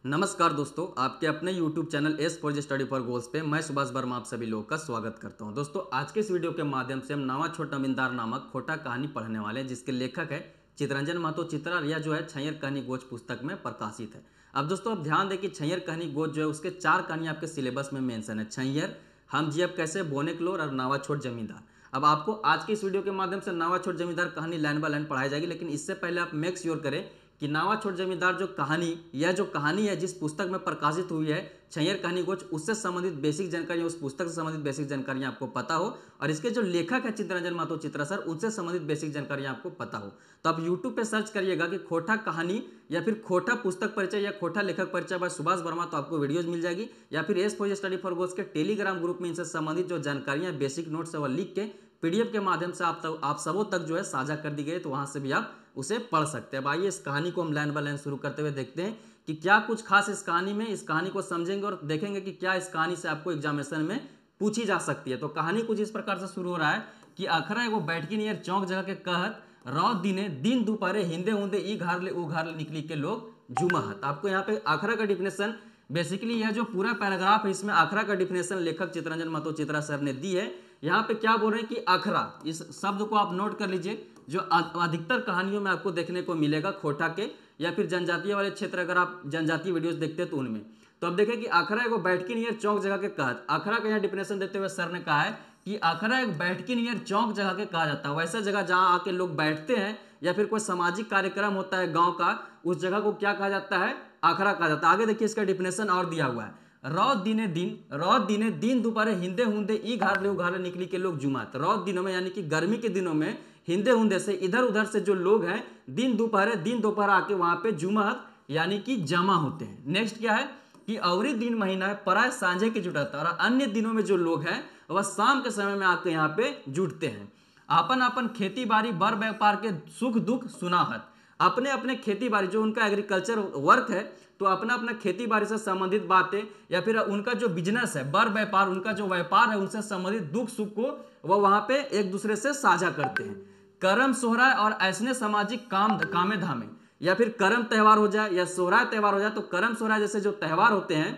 नमस्कार दोस्तों, आपके अपने YouTube channel S for study for goals पे मैं सुभाष वर्मा आप सभी लोगों का स्वागत करता हूं। दोस्तों, आज के इस वीडियो के माध्यम से हम नावा छोट जमींदार नामक खोटा कहानी पढ़ने वाले हैं, जिसके लेखक है चितरंजन महतो चित्रा। यह जो है छैयर कहानी गोच पुस्तक में प्रकाशित है। अब दोस्तों आप ध्यान दें कि छैयर कहानी गोच जो है उसके 4 कहानी आपके सिलेबस में मेंशन है। छैयर, हम जियब कैसे, बोने क्लोर और नावा छोट जमींदार। अब आपको आज की इस वीडियो के माध्यम से नावा छोट जमींदार कहानी लाइन बाय लाइन पढ़ाई जाएगी, लेकिन इससे पहले आप मेक श्योर करें कि नावा छोट जमींदार जो कहानी, यह जो कहानी है जिस पुस्तक में प्रकाशित हुई है छैयर कहानी गोच, उससे संबंधित बेसिक जानकारी, उस पुस्तक से संबंधित बेसिक जानकारियां आपको पता हो, और इसके जो लेखक है चितरंजन महतो चित्रा सर, उनसे संबंधित बेसिक जानकारियां आपको पता हो। तो आप यूट्यूब पे सर्च करिएगा कि खोटा कहानी या फिर खोटा पुस्तक परिचय या खोटा लेखक परिचय बाय सुभाष वर्मा, तो आपको वीडियोज मिल जाएगी। या फिर S for study for goals के टेलीग्राम ग्रुप में इनसे संबंधित जो जानकारियां, बेसिक नोट्स है, वह लिख के पीडीएफ के माध्यम से आप सबों तक जो है साझा कर दी गई, तो वहां से भी आप उसे पढ़ सकते हैं। अब आइए इस कहानी को हम लाइन बाय लाइन शुरू करते हुए देखते हैं कि क्या कुछ खास इस कहानी में, इस कहानी को समझेंगे और देखेंगे कि क्या इस कहानी से आपको एग्जामिनेशन में पूछी जा सकती है। तो कहानी कुछ इस प्रकार से शुरू हो रहा है कि अखरा एगो बैठकी नियर चौक जगह के कहत रौ दिने दिन दोपहरे हिंदे हुंदे ई घर ले उ घर ले निकली के लोग जुमाहत। आपको यहाँ पे अखरा का डिफिनेशन, बेसिकली यह जो पूरा पैराग्राफ है इसमें अखरा का डिफिनेशन लेखक चितरंजन महतो चित्रा सर ने दी है। यहाँ पे क्या बोल रहे हैं कि अखरा, इस शब्द को आप नोट कर लीजिए, जो अधिकतर कहानियों में आपको देखने को मिलेगा खोटा के या फिर जनजातीय वाले क्षेत्र, अगर आप जनजातीय वीडियोस देखते हैं तो उनमें। तो अब देखें कि अखरा एगो बैठकी नियर चौक जगह के कहत, अखरा का यहाँ डिफिनेशन देते हुए सर ने कहा है कि अखरा एक बैठकी नियर चौक जगह के कहा जाता है। वैसे जगह जहाँ आके लोग बैठते हैं या फिर कोई सामाजिक कार्यक्रम होता है गाँव का, उस जगह को क्या कहा जाता है? अखरा कहा जाता है। आगे देखिए इसका डिफिनेशन और दिया हुआ है, रौ दिने दिन दोपहरे हिंदे हुंदे ई घार ले उ घार ले निकली के लोग जुमात। रौ दिनों में यानी कि गर्मी के दिनों में हिंदे हुंदे से इधर उधर से जो लोग हैं दिन दोपहर आके वहां पे जुमात यानी कि जमा होते हैं। नेक्स्ट क्या है कि अवरी दिन महीना है पराय सांझे के जुटता, और अन्य दिनों में जो लोग हैं वह शाम के समय में आके यहाँ पे जुटते हैं। अपन अपन खेती बाड़ी बर व्यापार के सुख दुख सुनाहत। अपने अपने खेती बाड़ी, जो उनका एग्रीकल्चर वर्क है, तो अपना अपना खेती बाड़ी से संबंधित बातें या फिर उनका जो बिजनेस है, बर व्यापार, उनका जो व्यापार है, उनसे संबंधित दुख सुख को वह वहां पे एक दूसरे से साझा करते हैं। करम सोहराय और ऐसने सामाजिक कामे धामे, या फिर करम त्यौहार हो जाए या सोहराय त्यौहार हो जाए, तो करम सोहराय जैसे जो त्यौहार होते हैं,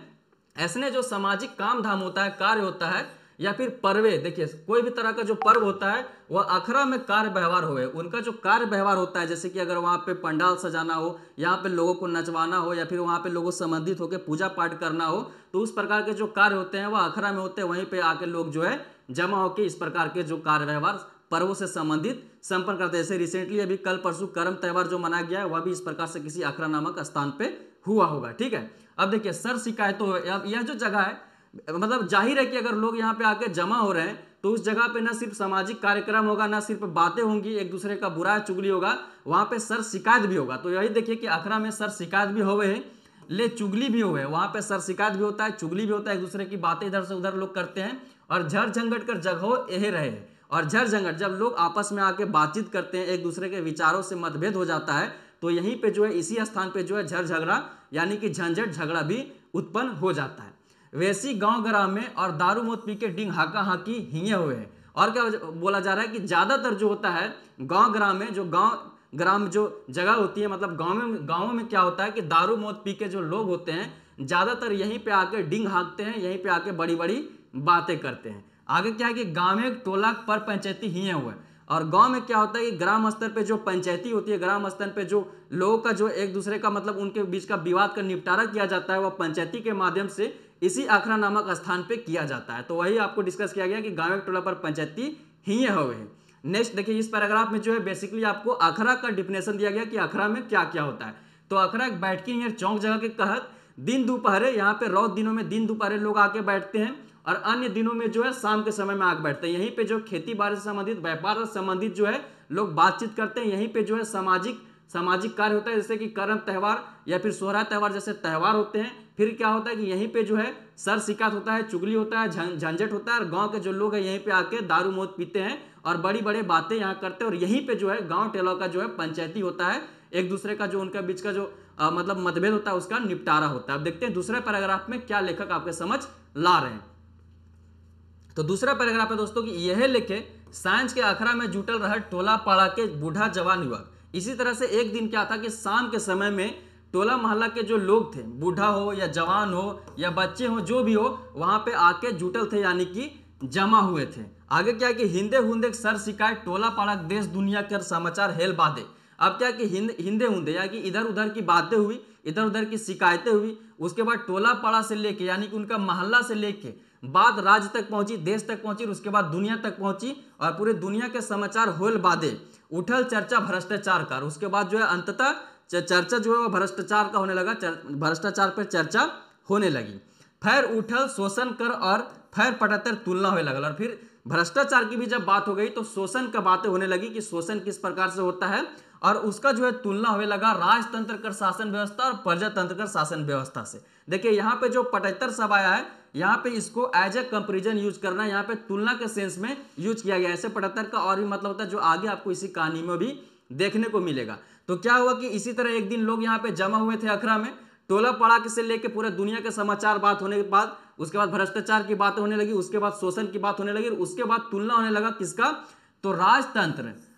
ऐसने जो सामाजिक काम धाम होता है, कार्य होता है, या फिर पर्वे, देखिए कोई भी तरह का जो पर्व होता है वह अखरा में कार्य व्यवहार हो, उनका जो कार्य व्यवहार होता है, जैसे कि अगर वहाँ पे पंडाल सजाना हो, यहाँ पे लोगों को नचवाना हो, या फिर वहाँ पे लोगों संबंधित होकर पूजा पाठ करना हो, तो उस प्रकार के जो कार्य होते हैं वह अखरा में होते हैं। वहीं पे आके लोग जो है जमा होकर इस प्रकार के जो कार्य व्यवहार पर्वों से संबंधित संपन्न करते हैं। जैसे रिसेंटली अभी कल परसों करम त्यौहार जो मनाया गया है, वह भी इस प्रकार से किसी अखरा नामक स्थान पे हुआ होगा। ठीक है, अब देखिए सर शिकायतों, यह जो जगह है, मतलब जाहिर है कि अगर लोग यहाँ पे आके जमा हो रहे हैं तो उस जगह पे ना सिर्फ सामाजिक कार्यक्रम होगा, ना सिर्फ बातें होंगी, एक दूसरे का बुरा चुगली होगा, वहां पे सर शिकायत भी होगा। तो यही देखिए कि अखरा में सर शिकायत भी हुए हैं, ले चुगली भी हुए, वहां पे सर शिकायत भी होता है, चुगली भी होता है, एक दूसरे की बातें इधर से उधर लोग करते हैं, और झर झंझट कर जगह यह रहे। और झर झंझट, जब लोग आपस में आके बातचीत करते हैं, एक दूसरे के विचारों से मतभेद हो जाता है, तो यहीं पे जो है इसी स्थान पे जो है झर झगड़ा यानी कि झंझट झगड़ा भी उत्पन्न हो जाता है। वैसी गांव ग्राम में और दारू मौत पी के डिंग हाका हाकी हिये हुए हैं। और क्या बोला जा रहा है कि ज्यादातर जो होता है गांव ग्राम में, जो ग्राम जो जगह होती है, मतलब गांवों में क्या होता है कि दारू मौत पी के जो लोग होते हैं ज्यादातर यहीं पे आके डिंग हाँकते हैं, यहीं पे आके बड़ी बड़ी बातें करते हैं। आगे क्या है कि गाँव में टोला पर पंचायती हिये हुए, और गांव में क्या होता है कि ग्राम स्तर पे जो पंचायती होती है, ग्राम स्तर पे जो लोगों का जो एक दूसरे का मतलब उनके बीच का विवाद का निपटारा किया जाता है, वह पंचायती के माध्यम से इसी अखरा नामक स्थान पे किया जाता है। तो वही आपको डिस्कस किया गया कि गांव टोला पर पंचायती हिये हुए हैं। नेक्स्ट देखिए इस पैराग्राफ में जो है बेसिकली आपको अखरा का डिफिनेशन दिया गया कि अखरा में क्या क्या होता है। तो अखरा एक बैठकी नियर चौक जगह के कहत दिन दोपहरे, यहाँ पे रौद दिनों में दिन दोपहरे लोग आके बैठते हैं, और अन्य दिनों में जो है शाम के समय में आके बैठते हैं। यहीं पे जो खेती बाड़ी से संबंधित, व्यापार से संबंधित जो है लोग बातचीत करते हैं। यहीं पे जो है सामाजिक कार्य होता है, जैसे कि करम त्यौहार या फिर सोहरा त्यौहार जैसे त्यौहार होते हैं। फिर क्या होता है कि यहीं पे जो है सर शिकायत होता है, चुगली होता है, झंझट होता है, और गांव के जो लोग हैं यहीं पे आके दारू मौत पीते हैं और बड़ी बड़ी बातें यहाँ करते हैं। और यहीं पे जो है गांव टेला का जो है पंचायती होता है, एक दूसरे का जो उनका बीच का जो मतलब मतभेद होता है उसका निपटारा होता है। अब देखते हैं दूसरे पैराग्राफ में क्या लेखक आपके समझ ला रहे हैं। तो दूसरा पैराग्राफ है दोस्तों कि यह लिखे सांझ के अखरा में जुटल रहे टोला पाड़ा के बूढ़ा जवान युवक। इसी तरह से एक दिन क्या था कि शाम के समय में टोला मोहल्ला के जो लोग थे, बूढ़ा हो या जवान हो या बच्चे हो, जो भी हो, वहां पे आके जुटल थे, यानी कि जमा हुए थे। आगे क्या है कि हिंदे हुंदे सर शिकायत, टोला पाड़ा देश दुनिया के समाचार हेल बादे। अब क्या कि हिंदे हुंदे यानी कि इधर उधर की बातें हुई, इधर उधर की शिकायतें हुई, उसके बाद टोला पाड़ा से लेके यानी कि उनका मोहल्ला से लेके बात राज्य तक पहुंची, देश तक पहुंची, उसके बाद दुनिया तक पहुंची और पूरे दुनिया के समाचार होल बादे। उठल चर्चा भ्रष्टाचार का, उसके बाद जो है अंततः चर्चा जो है वो भ्रष्टाचार का होने लगा, भ्रष्टाचार पर चर्चा होने लगी। फिर उठल शोषण कर और फिर पटहत्तर तुलना होने लगा, और फिर भ्रष्टाचार की भी जब बात हो गई तो शोषण का बातें होने लगी कि शोषण किस प्रकार से होता है, और उसका जो है तुलना होने लगा राजतंत्र कर शासन व्यवस्था और प्रजातंत्र कर शासन व्यवस्था से। देखिए यहाँ पे जो 75 सब आया है, यहाँ पे इसको एज ए कंपेरिजन यूज करना है, यहाँ पे तुलना के सेंस में यूज किया गया है। ऐसे 75 का और भी मतलब होता है जो आगे आपको इसी कहानी में भी देखने को मिलेगा। तो क्या हुआ कि इसी तरह एक दिन लोग यहाँ पे जमा हुए थे अखरा में, टोला पड़ा से लेके पूरे दुनिया के समाचार बात होने के बाद, उसके बाद भ्रष्टाचार की बात होने लगी, उसके बाद शोषण की बात होने लगी, उसके बाद तुलना होने लगा किसका, तो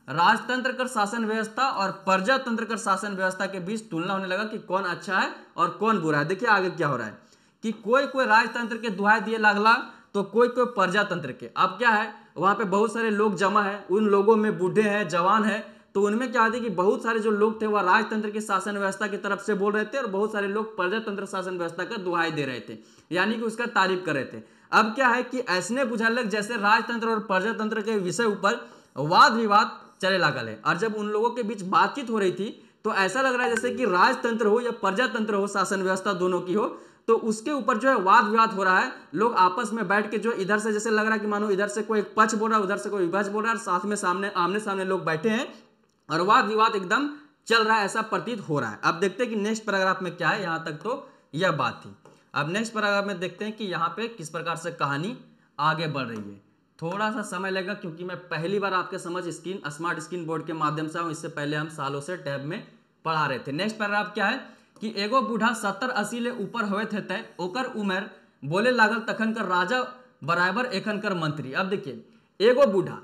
राजतंत्र कर शासन व्यवस्था और प्रजातंत्र कर शासन व्यवस्था के बीच तुलना होने लगा कि कौन अच्छा है और कौन बुरा है। देखिए आगे क्या हो रहा है कि कोई कोई राजतंत्र के दुहाई दिए लागला तो कोई कोई प्रजातंत्र के। अब क्या है, वहां पे बहुत सारे लोग जमा है, उन लोगों में बूढ़े हैं, जवान है, तो उनमें क्या है कि बहुत सारे जो लोग थे वह राजतंत्र की शासन व्यवस्था की तरफ से बोल रहे थे और बहुत सारे लोग प्रजातंत्र शासन व्यवस्था का दुहाई दे रहे थे, यानी कि उसका तारीफ कर रहे थे। अब क्या है कि ऐसने बुझा लग जैसे राजतंत्र और प्रजातंत्र के विषय ऊपर वाद विवाद चले लागल है, और जब उन लोगों के बीच बातचीत हो रही थी तो ऐसा लग रहा है जैसे कि राजतंत्र हो या प्रजातंत्र हो, शासन व्यवस्था दोनों की हो, तो उसके ऊपर जो है वाद विवाद हो रहा है। लोग आपस में बैठ के जो इधर से जैसे लग रहा है कि मानो इधर से कोई एक पक्ष बोल रहा है, उधर से कोई विपक्ष बोल रहा है, साथ में सामने आमने सामने लोग बैठे हैं और वाद विवाद एकदम चल रहा है, ऐसा प्रतीत हो रहा है। अब देखते हैं कि नेक्स्ट पैराग्राफ में क्या है। यहां तक तो यह बात थी। अब नेक्स्ट पैराग्राफ में देखते हैं कि यहाँ पे किस प्रकार से कहानी आगे बढ़ रही है। थोड़ा सा समय लगेगा क्योंकि मैं पहली बार आपके समझ स्मार्ट स्क्रीन बोर्ड के माध्यम से आऊँ, इससे पहले हम सालों से टैब में पढ़ा रहे थे। नेक्स्ट पैराग्राफ क्या है कि एगो बूढ़ा 70-80 ले ऊपर हुए थे तय ओकर उम्र बोले लागल तखन कर राजा बराबर एखन कर मंत्री। अब देखिए एगो बूढ़ा,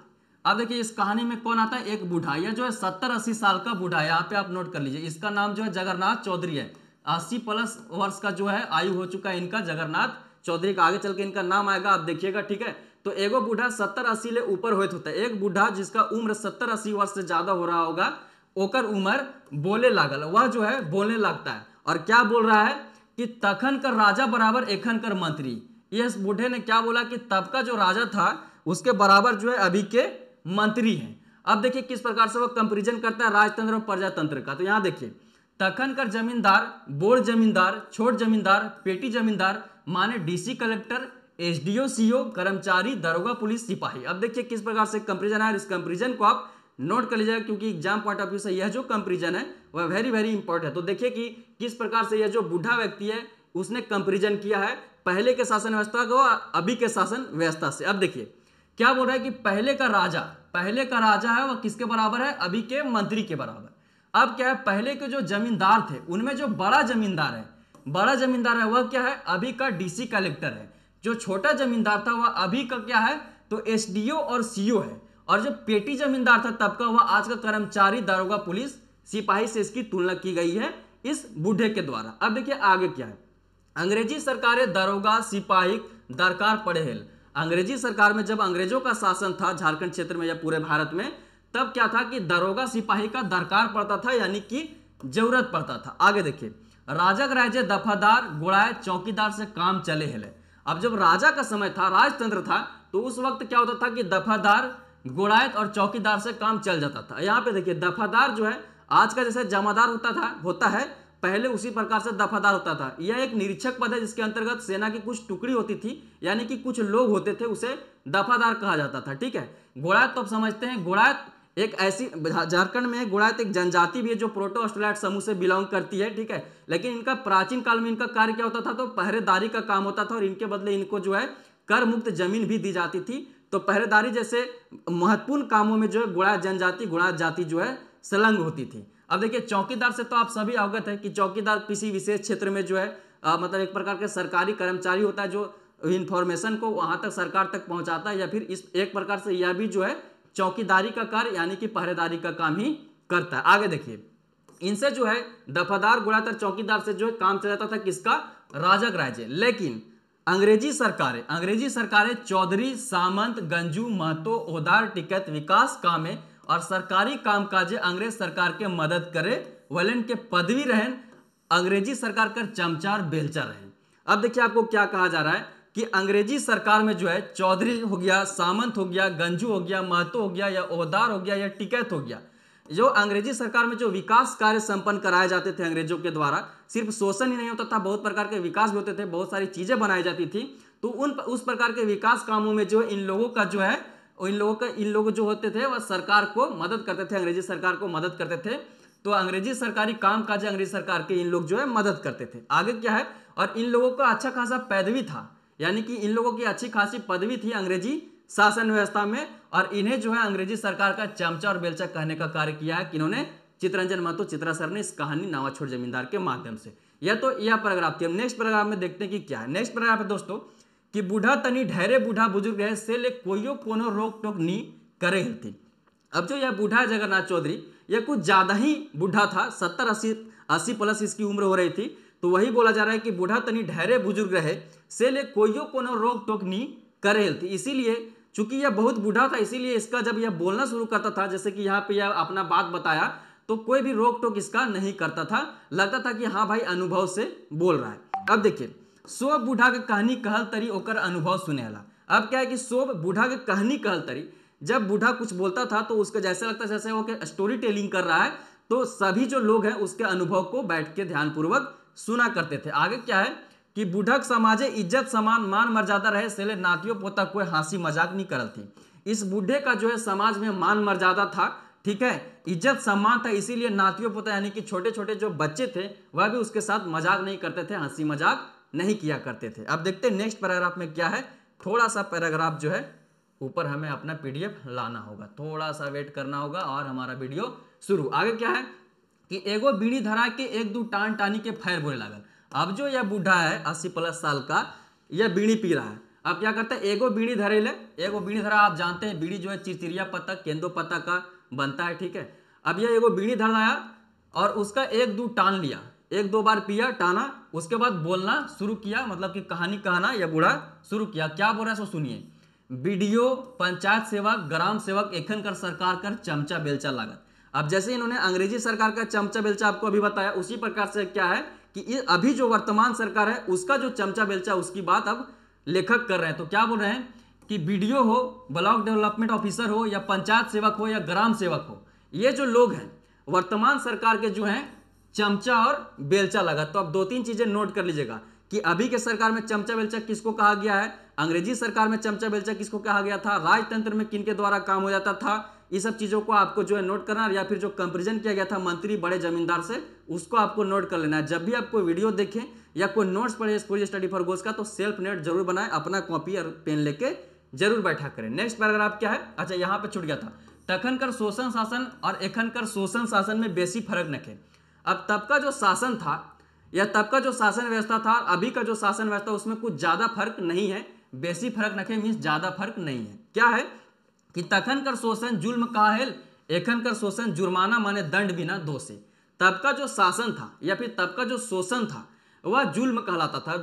अब देखिए इस कहानी में कौन आता है, एक बूढ़ा, यह जो है 70-80 साल का बूढ़ा, यहाँ पे आप नोट कर लीजिए। इसका नाम जो है जगन्नाथ चौधरी है, 80+ वर्ष का जो है आयु हो चुका है इनका, जगन्नाथ चौधरी का। आगे चल के इनका नाम आएगा, आप देखिएगा, ठीक है। तो एगो बूढ़ा 70-80 ले ऊपर हुए होता है, एक बूढ़ा जिसका उम्र 70-80 वर्ष से ज्यादा हो रहा होगा, ओकर उम्र बोले लागल, वह जो है बोलने लगता है और क्या बोल रहा है कि तखन कर राजा बराबर एखन कर मंत्री। इस बूढ़े ने क्या बोला कि तब का जो राजा था उसके बराबर जो है अभी के मंत्री हैं। अब देखिए किस प्रकार से वो कंपेरिजन करता है राजतंत्र और प्रजातंत्र का। तो यहां देखिए तखन कर जमींदार, बोर जमींदार, छोट जमींदार, पेटी जमींदार माने डीसी कलेक्टर, एसडीओ, सीओ, कर्मचारी, दरोगा, पुलिस, सिपाही। अब देखिए किस प्रकार से कंपेरिजन है, इस कंपेरिजन को आप नोट कर लीजिएगा क्योंकि एग्जाम पॉइंट ऑफ व्यू से यह जो कंपेरिजन है वह वेरी वेरी इंपॉर्टेंट है। तो देखिए कि किस प्रकार से यह जो बूढ़ा व्यक्ति है उसने कंपेरिजन किया है पहले के शासन व्यवस्था को अभी के शासन व्यवस्था से। अब देखिए क्या बोल रहा है कि पहले का राजा है वह किसके बराबर है, अभी के मंत्री के बराबर। अब क्या है, पहले के जो जमींदार थे उनमें जो बड़ा जमींदार है वह क्या है, अभी का डीसी कलेक्टर है। जो छोटा जमींदार था वह अभी का क्या है, तो एसडीओ और सीओ है। और जो पेटी जमींदार था तब का वह आज का कर्मचारी, दारोगा, पुलिस, सिपाही से इसकी तुलना की गई है इस बूढ़े के द्वारा। अब देखिए आगे क्या है, अंग्रेजी सरकारें दरोगा सिपाही दरकार पड़े हेल। अंग्रेजी सरकार में जब अंग्रेजों का शासन था झारखंड क्षेत्र में या पूरे भारत में, तब क्या था कि दरोगा सिपाही का दरकार पड़ता था, यानी कि जरूरत पड़ता था। आगे देखिए राजक राजे दफादार गुड़ाए चौकीदार से काम चले हेले। अब जब राजा का समय था, राजतंत्र था, तो उस वक्त क्या होता था कि दफादार, गुड़ायत और चौकीदार से काम चल जाता था। यहाँ पे देखिए दफादार जो है आज का जैसे जमादार होता है पहले उसी प्रकार से दफादार होता था। यह एक निरीक्षक पद है जिसके अंतर्गत सेना की कुछ टुकड़ी होती थी, यानी कि कुछ लोग होते थे, उसे दफादार कहा जाता था, ठीक है। गुड़ायत तो आप समझते हैं, गुड़ायत एक ऐसी, झारखंड में गुड़ायत एक जनजाति भी है जो प्रोटो ऑस्ट्रेलाइट समूह से बिलोंग करती है, ठीक है। लेकिन इनका प्राचीन काल में इनका कार्य क्या होता था, तो पहरेदारी का काम होता था और इनके बदले इनको जो है कर मुक्त जमीन भी दी जाती थी। तो पहरेदारी जैसे महत्वपूर्ण कामों में जो है गुड़ायत जनजाति, गुड़ायत जाति जो है संलग्न होती थी। अब देखिए चौकीदार से तो आप सभी अवगत है कि चौकीदार किसी विशेष क्षेत्र में जो है मतलब एक प्रकार के सरकारी कर्मचारी होता है जो इंफॉर्मेशन को वहां तक सरकार तक पहुंचाता है, या फिर इस एक प्रकार से यह भी जो है चौकीदारी का कार्य यानी कि पहरेदारी का काम ही करता है। आगे देखिए इनसे जो है दफादार घोड़ादार चौकीदार से जो है काम चल जाता था किसका, राजग राज्य। लेकिन अंग्रेजी सरकारें चौधरी सामंत गंजू महतो ओहदार टिकट विकास कामे और सरकारी कामकाजे अंग्रेज सरकार के मदद करे वलन के पदवी रहन अंग्रेजी सरकार कर चमचा और बेलचा रहन। अब देखिए आपको क्या कहा जा रहा है कि अंग्रेजी सरकार में जो है चौधरी हो गया, सामंत हो गया, गंजू हो गया, महतो हो गया या ओहदार हो गया या टिकैत हो गया, जो अंग्रेजी सरकार में जो विकास कार्य संपन्न कराए जाते थे अंग्रेजों के द्वारा, सिर्फ शोषण ही नहीं होता था, बहुत प्रकार के विकास भी होते थे, बहुत सारी चीजें बनाई जाती थी। तो उस प्रकार के विकास कामों में जो इन लोगों का जो है इन लोग जो होते थे वह सरकार को मदद करते थे, अंग्रेजी सरकार को मदद करते थे। तो अंग्रेजी सरकारी काम काज अंग्रेजी सरकार के इन लोग जो है मदद करते थे। आगे क्या है, और इन लोगों का अच्छा खासा पदवी था, यानी कि इन लोगों की अच्छी खासी पदवी थी अंग्रेजी शासन व्यवस्था में, और इन्हें जो है अंग्रेजी सरकार का चमचा और बेलचा कहने का कार्य किया है किन्होंने, चितरंजन महतो चित्रा सर ने इस कहानी नावाछोड़ जमींदार के माध्यम से। यह तो यह पैराग्राफ थी। हम नेक्स्ट पैराग्राफ में देखते हैं कि क्या है। नेक्स्ट पैराग्राफ है दोस्तों कि बूढ़ा तनी ढेरे बूढ़ा बुजुर्ग है से ले कोइयो कोनो रोक टोक नी करे थी। अब जो यह बूढ़ा जगन्नाथ चौधरी यह कुछ ज्यादा ही बूढ़ा था, 70-80 प्लस इसकी उम्र हो रही थी। तो वही बोला जा रहा है कि बूढ़ा तनी ढेरे बुजुर्ग रहे से ले कोइयो कोनो रोक टोक नी करे थी। इसीलिए चूंकि यह बहुत बूढ़ा था, इसीलिए इसका जब यह बोलना शुरू करता था, जैसे कि यहाँ पे यह अपना बात बताया, तो कोई भी रोक टोक इसका नहीं करता था, लगता था कि हाँ भाई अनुभव से बोल रहा है। अब देखिए सो बूढ़ा के कहानी कहल तरी ओकर अनुभव सुनेला। अब क्या है कि सो बूढ़ा के कहानी कहल तरी, जब बूढ़ा कुछ बोलता था तो उसको जैसे लगता जैसे वो स्टोरी टेलिंग कर रहा है, तो सभी जो लोग हैं उसके अनुभव को बैठ के ध्यानपूर्वक सुना करते थे। आगे क्या है कि बूढ़क समाजे इज्जत समान मान मर्यादा रहे सेले नातियों पोता कोई हंसी मजाक नहीं करल थी। इस बूढ़े का जो है समाज में मान मर्यादा था, ठीक है, इज्जत सम्मान था, इसीलिए नातियों पोता यानी कि छोटे छोटे जो बच्चे थे वह भी उसके साथ मजाक नहीं करते थे, हंसी मजाक नहीं किया करते थे। अब देखते हैं नेक्स्ट पैराग्राफ में क्या है। थोड़ा सा पैराग्राफ जो है ऊपर हमें अपना PDF लाना होगा, थोड़ा सा वेट करना होगा और हमारा वीडियो शुरू। आगे क्या है कि एगो बीड़ी धरा के एक दू टान टानी के फैर बोले लागल। अब जो यह बूढ़ा है 80 प्लस साल का, यह बीड़ी पी रहा है। अब क्या करता है, एगो बीड़ी धरे ले, एगो बीड़ी धरा, आप जानते हैं बीड़ी जो है चिरचिरिया पत्ता केंदो पत्ता का बनता है, ठीक है। अब यह एगो बीड़ी धराया और उसका एक दो टान लिया, एक दो बार पिया टाना, उसके बाद बोलना शुरू किया, मतलब कि कहानी कहना यह बूढ़ा शुरू किया। क्या बोल रहा है सो सुनिए। बीडीओ पंचायत सेवक ग्राम सेवक एखन कर सरकार कर चमचा बेलचा लागत। अब जैसे इन्होंने अंग्रेजी सरकार का चमचा बेलचा आपको अभी बताया, उसी प्रकार से क्या है कि अभी जो वर्तमान सरकार है उसका जो चमचा बेलचा उसकी बात अब लेखक कर रहे हैं। तो क्या बोल रहे हैं कि बीडीओ हो, ब्लॉक डेवलपमेंट ऑफिसर हो या पंचायत सेवक हो या ग्राम सेवक हो, ये जो लोग हैं वर्तमान सरकार के जो हैं चमचा और बेलचा लगा। तो अब 2-3 चीजें नोट कर लीजिएगा कि अभी के सरकार में चमचा बेलचा किसको कहा गया है, अंग्रेजी सरकार में चमचा बेलचा किसको कहा गया था, राजतंत्र में किनके द्वारा काम हो जाता था, ये सब चीजों को आपको जो है नोट करना, या फिर जो कंपेरिजन किया गया था मंत्री बड़े जमींदार से उसको आपको नोट कर लेना है। जब भी आपको वीडियो देखें या कोई नोट्स पढ़े पूरी स्टडी फॉर गोल्स का, तो सेल्फ नोट जरूर बनाए, अपना कॉपी और पेन लेके जरूर बैठा करें। नेक्स्ट पैराग्राफ क्या है, अच्छा यहाँ पे छूट गया था, तखन कर शोषण शासन और एखन कर शोषण शासन में बेसी फर्क नखे। अब तब का जो शासन था या तब का जो शासन व्यवस्था था, अभी का जो शासन व्यवस्था, उसमें कुछ ज्यादा फर्क नहीं है। बेसी फर्क नखे मीन्स ज्यादा फर्क नहीं है। क्या है कि तखन कर शोषण जुल्म काहेल एखन कर शोषण जुर्माना माने दंड बिना दोषी। तब का जो शासन था या फिर तब का जो शोषण था वह जुल्म कहलाता था।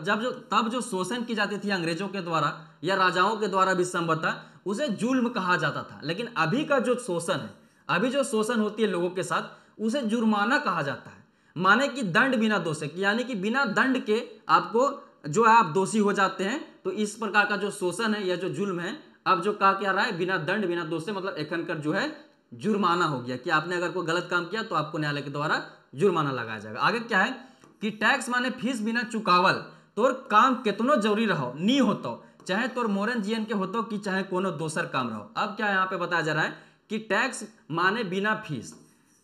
तब जो शोषण की जाती थी अंग्रेजों के द्वारा या राजाओं के द्वारा भी संभवतः उसे जुल्म कहा जाता था। लेकिन अभी का जो शोषण है, अभी जो शोषण होती है लोगों के साथ, उसे जुर्माना कहा जाता है, माने कि दंड बिना दोष, यानी कि बिना दंड के आपको जो है आप दोषी हो जाते हैं। तो इस प्रकार का जो शोषण है या जो जुल्म है, अब जो कहा क्या रहा है, बिना दंड बिना दोष से, मतलब एखन कर जो है जुर्माना हो गया कि आपने अगर कोई गलत काम किया तो आपको न्यायालय के द्वारा जुर्माना लगाया जाएगा। आगे क्या है कि टैक्स माने फीस बिना चुकावल तोर काम कितनो जरूरी रहो नहीं होतो, चाहे तोर मोरन जीवन के होतो कि चाहे कोनो दोसर काम रहो। अब क्या यहाँ पे बताया जा रहा है कि टैक्स माने बिना फीस,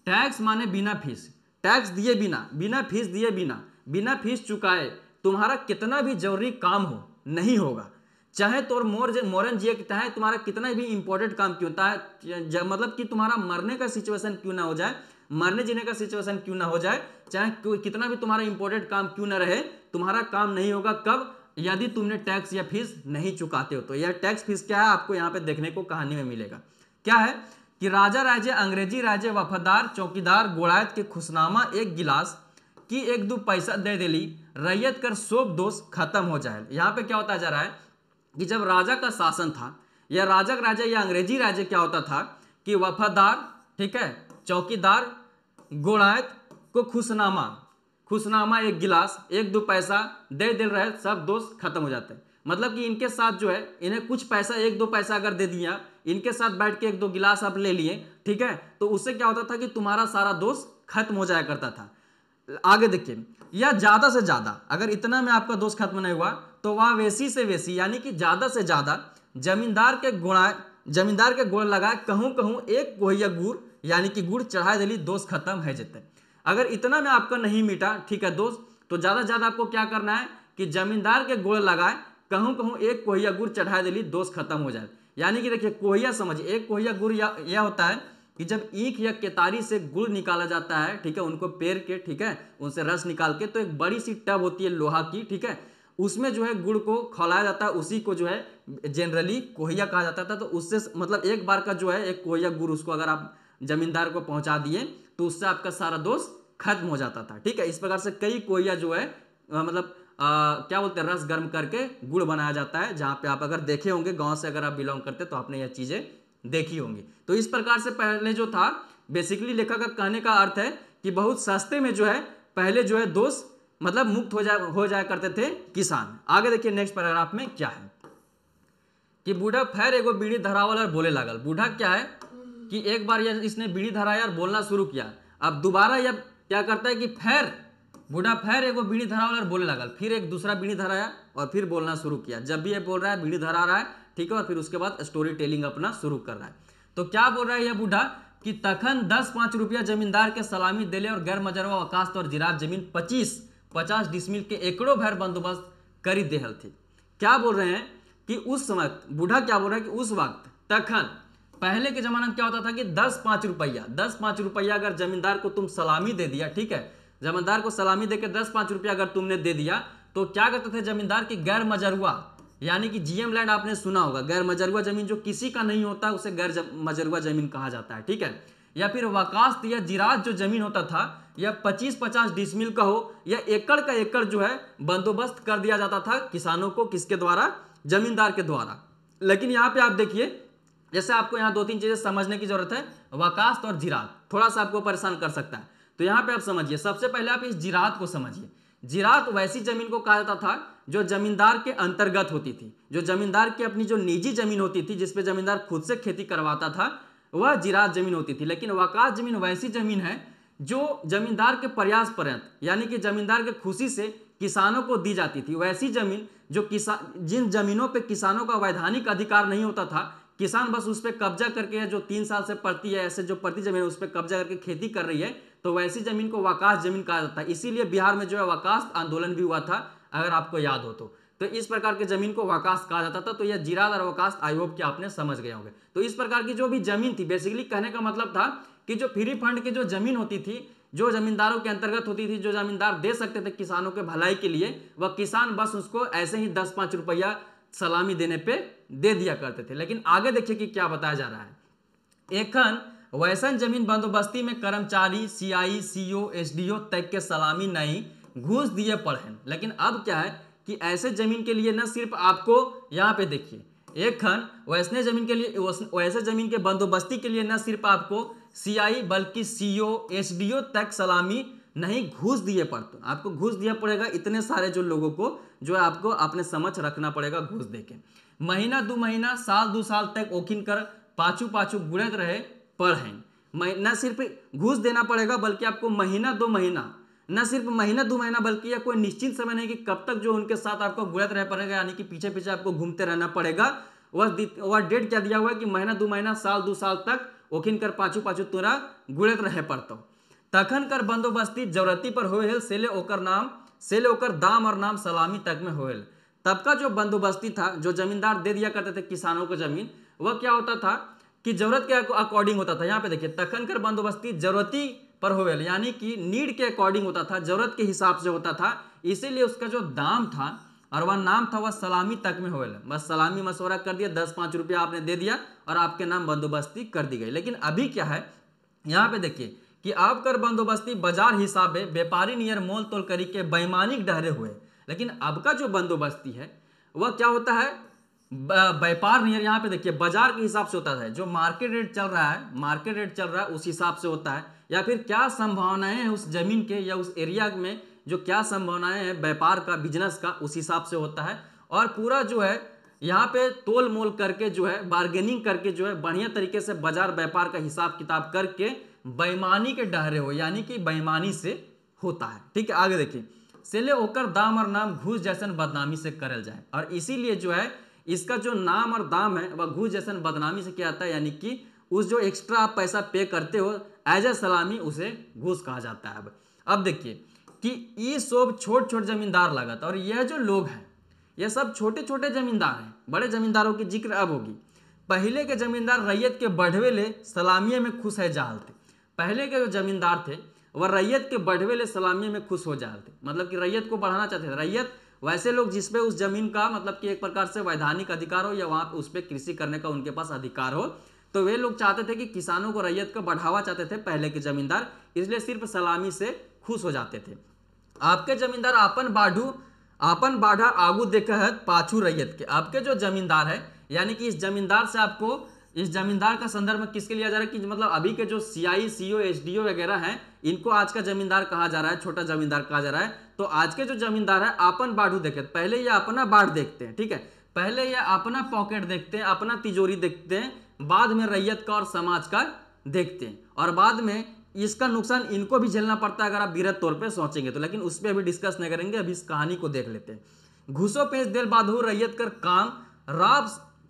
टैक्स माने बिना फीस, टैक्स दिए बिना, बिना फीस दिए बिना, बिना फीस चुकाए तुम्हारा कितना भी जरूरी काम हो नहीं होगा, चाहे तोर मोरन जिए, चाहे तुम्हारा कितना भी इंपॉर्टेंट काम क्यों होता है, मतलब कि तुम्हारा मरने का सिचुएशन क्यों ना हो जाए, मरने जीने का सिचुएशन क्यों ना हो जाए, चाहे कितना भी तुम्हारा इंपॉर्टेंट काम क्यों ना रहे, तुम्हारा काम नहीं होगा। कब? यदि तुमने टैक्स या फीस नहीं चुकाते हो। तो यह टैक्स फीस क्या है आपको यहाँ पे देखने को कहानी में मिलेगा। क्या है कि राजा राजे अंग्रेजी राजे वफादार चौकीदार गोड़ायत के खुशनामा एक गिलास की 1-2 पैसा दे देली रैयत कर सोब दोष खत्म हो जाए। यहाँ पे क्या होता जा रहा है कि जब राजा का शासन था या राजा राजा या अंग्रेजी राजे क्या होता था कि वफादार, ठीक है, चौकीदार गोड़ायत को खुशनामा एक गिलास 1-2 पैसा दे दिल रहे सब दोस्त खत्म हो जाते हैं। मतलब कि इनके साथ जो है इन्हें कुछ पैसा 1-2 पैसा अगर दे दिया, इनके साथ बैठ के 1-2 गिलास आप ले लिए, ठीक है, तो उससे क्या होता था कि तुम्हारा सारा दोस्त खत्म हो जाया करता था। आगे देखिए, या ज्यादा से ज्यादा अगर इतना में आपका दोस्त खत्म नहीं हुआ तो वह वेसी से वेसी यानी कि ज्यादा से ज्यादा जमींदार के गोड़ लगाए कहूं एक कोहिया गुड़ यानी कि गुड़ चढ़ा दिली दोस्त खत्म है जेते। अगर इतना में आपका नहीं मिटा, ठीक है दोस्त, तो ज्यादा से ज्यादा आपको क्या करना है कि जमींदार के गोड़ लगाए कहूं एक कोहिया गुड़ चढ़ा दिली दोस्त खत्म हो जाए। यानी कि देखिए कोहिया समझिए, एक कोहिया गुड़ यह होता है कि जब ईख या केतारी से गुड़ निकाला जाता है, ठीक है, उनको पेर के, ठीक है, उनसे रस निकाल के, तो एक बड़ी सी टब होती है लोहा की, ठीक है, उसमें जो है गुड़ को खौलाया जाता है, उसी को जो है जनरली कोहिया कहा जाता था। तो उससे मतलब एक बार का जो है एक कोहिया गुड़ उसको अगर आप जमींदार को पहुंचा दिए तो उससे आपका सारा दोस्त खत्म हो जाता था, ठीक है। इस प्रकार से कई कोहिया जो है मतलब क्या बोलते हैं रस गर्म करके गुड़ बनाया जाता है, जहां पे आप अगर देखे होंगे गांव से अगर आप बिलोंग करते तो आपने यह चीजें देखी होंगी। तो इस प्रकार से पहले जो था बेसिकली लेखक का कहने का अर्थ है कि बहुत सस्ते में जो है पहले जो है दोस्त मतलब मुक्त हो जाया करते थे किसान। आगे देखिए नेक्स्ट पैराग्राफ में क्या है कि बूढ़ा फैर एगो बीड़ी धरावल और बोले लागल। बूढ़ा क्या है कि एक बार इसने बीड़ी धराया और बोलना शुरू किया। अब दोबारा यह क्या करता है कि बूढ़ा फैर एगो बीड़ी धरावल और बोले लागल, फिर एक दूसरा बीड़ी धराया और फिर बोलना शुरू किया। जब भी ये बोल रहा है बीड़ी धरा रहा है, ठीक है, और फिर उसके बाद स्टोरी टेलिंग अपना शुरू कर रहा है। तो क्या बोल रहा है यह बूढ़ा कि तखन 10-5 रुपया जमींदार के सलामी देले और गैर मजरवा अकाश और जिरात जमीन 25-50 डिसमिल के एकड़ों भर बंदोबस्त करी देहल थी। क्या बोल रहे हैं कि उस समय बूढ़ा क्या बोल रहा है कि उस वक्त तखन पहले के जमाने में क्या होता था कि 10-5 रुपया अगर जमींदार को तुम सलामी दे दिया, ठीक है, जमींदार को सलामी देकर 10-5 रुपया अगर तुमने दे दिया तो क्या करते थे जमींदार की गैर मजरुआ यानी कि जीएम लैंड आपने सुना होगा, गैर मजरुआ जमीन जो किसी का नहीं होता उसे गैर मजरुआ जमीन कहा जाता है, ठीक है। या फिर वकास्त या जिरात जो जमीन होता था या 25-50 डिसमिल का हो या एकड़ का एकड़ जो है बंदोबस्त कर दिया जाता था किसानों को, किसके द्वारा, जमींदार के द्वारा। लेकिन यहाँ पे आप देखिए जैसे आपको यहाँ 2-3 चीजें समझने की जरूरत है। वकास्त और जिरात थोड़ा सा आपको परेशान कर सकता है, तो यहाँ पे आप समझिए। सबसे पहले आप इस जिरात को समझिए। जिरात वैसी जमीन को कहा जाता था जो जमींदार के अंतर्गत होती थी, जो जमींदार की अपनी जो निजी जमीन होती थी जिसपे जमींदार खुद से खेती करवाता था, वह जिरात जमीन होती थी। लेकिन वकास जमीन वैसी जमीन है जो जमींदार के प्रयास पर्यंत यानी कि जमींदार के खुशी से किसानों को दी जाती थी। वैसी जमीन जो जिन जमीनों पे किसानों का वैधानिक अधिकार नहीं होता था, किसान बस उस पर कब्जा करके जो 3 साल से पड़ती है, ऐसे जो पड़ती जमीन उस पर कब्जा करके खेती कर रही है, तो वैसी जमीन को वकास जमीन कहा जाता है। इसीलिए बिहार में जो है वकास आंदोलन भी हुआ था, अगर आपको याद हो तो इस प्रकार की जमीन को वकास कहा जाता था। तो यह जिरात और वकास आई होप कि आपने समझ गए होंगे। तो इस प्रकार की जो भी जमीन थी, बेसिकली कहने का मतलब था कि जो फ्री फंड की जो जमीन होती थी, जो जमींदारों के अंतर्गत होती थी, जो जमींदार दे सकते थे किसानों के भलाई के लिए, वह किसान बस उसको ऐसे ही 10-5 रुपया सलामी देने पे दे दिया करते थे। लेकिन आगे देखिए कि क्या बताया जा रहा है। एखन वैसन जमीन बंदोबस्ती में कर्मचारी सीआई सीओ एसडीओ तक के सलामी नहीं घूस दिए पड़े। लेकिन अब क्या है कि ऐसे जमीन के लिए न सिर्फ आपको यहाँ पे देखिए एखन वैसने जमीन के लिए, वैसे जमीन के बंदोबस्ती के लिए न सिर्फ आपको सीआई बल्कि सीओ एसडीओ तक सलामी नहीं घूस दिए पड़ते, आपको घूस दिया पड़ेगा। इतने सारे जो लोगों को जो है आपको अपने समझ रखना पड़ेगा घूस देके। महीना 2 महीना साल 2 साल तक ओखिन कर पाछू गुड़त रहे पर हैं। न सिर्फ घूस देना पड़ेगा बल्कि आपको महीना 2 महीना, न सिर्फ महीना 2 महीना बल्कि यह कोई निश्चित समय नहीं कि कब तक जो उनके साथ आपको गुड़त रह पड़ेगा, यानी कि पीछे पीछे आपको घूमते रहना पड़ेगा। वह डेट क्या दिया हुआ है कि महीना 2 महीना साल 2 साल तक ओखिन कर पाछू तोरा गुड़त रहे पड़तो। तखन कर बंदोबस्ती जरूरती पर होएल सेले ओकर दाम और नाम सलामी तक में होएल। तब का जो बंदोबस्ती था, जो जमींदार दे दिया करते थे किसानों को जमीन, वह क्या होता था कि जरूरत के अकॉर्डिंग होता था। यहाँ पे देखिए तखन कर बंदोबस्ती जरूरती पर होएल यानी कि नीड के अकॉर्डिंग होता था, जरूरत के हिसाब से होता था। इसीलिए उसका जो दाम था और वह नाम था वह सलामी तक में होएल, बस सलामी मशवरा कर दिया, 10-5 रुपया आपने दे दिया और आपके नाम बंदोबस्ती कर दी गई। लेकिन अभी क्या है, यहाँ पे देखिए कि आप कर बंदोबस्ती बाजार हिसाबे व्यापारी नियर मोल तोल करी के बेईमानिक डहरे हुए। लेकिन अब का जो बंदोबस्ती है वह क्या होता है, व्यापार नियर, यहाँ पे देखिए बाजार के हिसाब से होता है, जो मार्केट रेट चल रहा है, मार्केट रेट चल रहा है उस हिसाब से होता है, या फिर क्या संभावनाएं हैं उस जमीन के या उस एरिया में, जो क्या संभावनाएं हैं व्यापार का, बिजनेस का, उस हिसाब से होता है। और पूरा जो है यहाँ पे तोल मोल करके जो है, बार्गेनिंग करके जो है, बढ़िया तरीके से बाजार व्यापार का हिसाब किताब करके बेईमानी के डहरे हो, यानी कि बेईमानी से होता है। ठीक है, आगे देखिए, सेले ओकर दाम और नाम घूस जैसन बदनामी से करल जाए, और इसीलिए जो है इसका जो नाम और दाम है वह घूस जैसन बदनामी से क्या आता है, यानी कि उस जो एक्स्ट्रा आप पैसा पे करते हो एज ए सलामी, उसे घूस कहा जाता है। अब देखिए कि ये सब छोट छोट जमींदार लागत, और यह जो लोग हैं यह सब छोटे छोटे जमींदार हैं, बड़े जमींदारों की जिक्र अब होगी। पहले के जमींदार रैयत के बढ़वे ले सलामिये में खुश है जाल थे। पहले के जो जमींदार थे वह रैयत के बढ़वे ले सलामिये में खुश हो जाते थे, मतलब कि रैयत को बढ़ाना चाहते थे। रैयत वैसे लोग जिसपे उस जमीन का मतलब कि एक प्रकार से वैधानिक अधिकार हो, या वहां पे उस पर कृषि करने का उनके पास अधिकार हो, तो वे लोग चाहते थे कि किसानों को, रैयत का बढ़ावा चाहते थे पहले के जमींदार, इसलिए सिर्फ सलामी से खुश हो जाते थे। आपके जमींदार आपन बाढ़ा आगू देखत पाछू रैयत के। आपके जो जमींदार है, यानी कि इस जमींदार से आपको, इस जमींदार का संदर्भ में किसके लिया जा रहा है कि मतलब अभी के जो सीआई, सीओ, एसडीओ वगैरह हैं, इनको आज का जमींदार कहा जा रहा है, छोटा जमींदार कहा जा रहा है। तो आज के जो जमींदार है आपन बाढ़ू देखे, पहले ये अपना बाढ़ देखते हैं, ठीक है, पहले ये अपना पॉकेट देखते हैं, अपना तिजोरी देखते हैं, बाद में रैयत का और समाज का देखते हैं, और बाद में इसका नुकसान इनको भी झेलना पड़ता है अगर आप विरत तौर पे सोचेंगे तो। लेकिन उस पर अभी डिस्कस नहीं करेंगे, अभी इस कहानी को देख लेते हैं। घुसो पेंच देल बाधो रैयत कर काम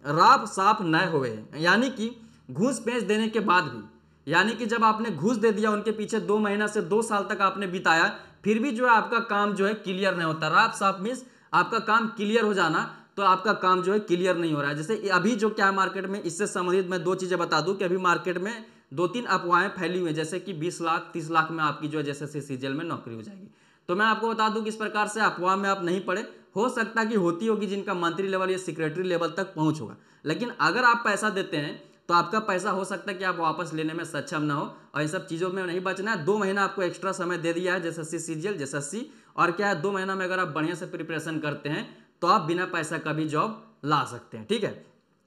राब साफ न होवे, यानी कि घूस पेंच देने के बाद भी, यानी कि जब आपने घूस दे दिया उनके पीछे 2 महीना से 2 साल तक आपने बिताया, फिर भी जो है आपका काम जो है क्लियर नहीं होता। राब साफ मीन्स आपका काम क्लियर हो जाना, तो आपका काम जो है क्लियर नहीं हो रहा है। जैसे अभी जो क्या मार्केट में, इससे संबंधित मैं 2 चीजें बता दूं कि अभी मार्केट में 2-3 अफवाहें फैली हुई है, जैसे कि 20 लाख 30 लाख में आपकी जो है जैसे सीजीएल में नौकरी हो जाएगी। तो मैं आपको बता दूं कि इस प्रकार से अफवाह में आप नहीं पड़े, हो सकता है कि होती होगी जिनका मंत्री लेवल या सेक्रेटरी लेवल तक पहुंच होगा, लेकिन अगर आप पैसा देते हैं तो आपका पैसा हो सकता है कि आप वापस लेने में सक्षम ना हो, और इन सब चीज़ों में नहीं बचना है। 2 महीना आपको एक्स्ट्रा समय दे दिया है जैसे सीजीएल, जैसे और क्या है, 2 महीना में अगर आप बढ़िया से प्रिपरेशन करते हैं तो आप बिना पैसा का भी जॉब ला सकते हैं, ठीक है।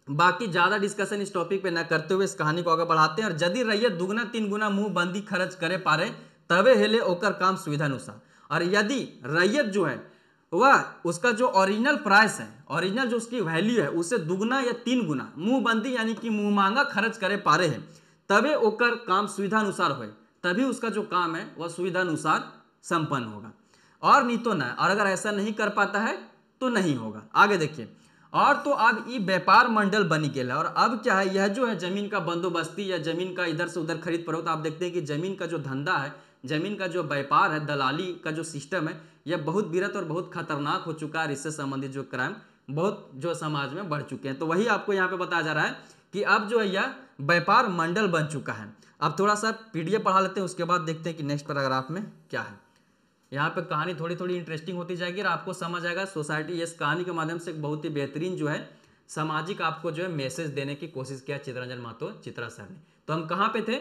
बाकी ज़्यादा डिस्कशन इस टॉपिक पे न करते हुए इस कहानी को आगे बढ़ाते हैं। और यदि रैयत दुगना 3 गुना मुंह बंदी खर्च करे पारे तबे हेले ओकर काम सुविधा अनुसार। और यदि रैयत जो है वह उसका जो ओरिजिनल प्राइस है, ओरिजिनल जो उसकी वैल्यू है, उससे दुगना या 3 गुना मुंह बंदी यानी कि मुंह मांगा खर्च करे पारे है, तबे ओकर काम सुविधा अनुसार हो, तभी उसका जो काम है वह सुविधा अनुसार संपन्न होगा, और नहीं तो ना। और अगर ऐसा नहीं कर पाता है तो नहीं होगा। आगे देखिए, और तो अब ये व्यापार मंडल बनी गया है, और अब क्या है, यह जो है जमीन का बंदोबस्ती या जमीन का इधर से उधर खरीद फरोख्त, आप देखते हैं कि जमीन का जो धंधा है, जमीन का जो व्यापार है, दलाली का जो सिस्टम है, यह बहुत विरत और बहुत खतरनाक हो चुका है। इससे संबंधित जो क्राइम बहुत जो समाज में बढ़ चुके हैं, तो वही आपको यहाँ पे बताया जा रहा है कि अब जो है यह व्यापार मंडल बन चुका है। अब थोड़ा सा पीडीएफ पढ़ा लेते हैं, उसके बाद देखते हैं कि नेक्स्ट पैराग्राफ में क्या है। यहाँ पे कहानी थोड़ी थोड़ी इंटरेस्टिंग होती जाएगी और आपको समझ आएगा सोसाइटी। इस कहानी के माध्यम से एक बहुत ही बेहतरीन जो है सामाजिक आपको जो है मैसेज देने की कोशिश किया चित्ररंजन महतो चित्रा सर ने। तो हम कहाँ पे थे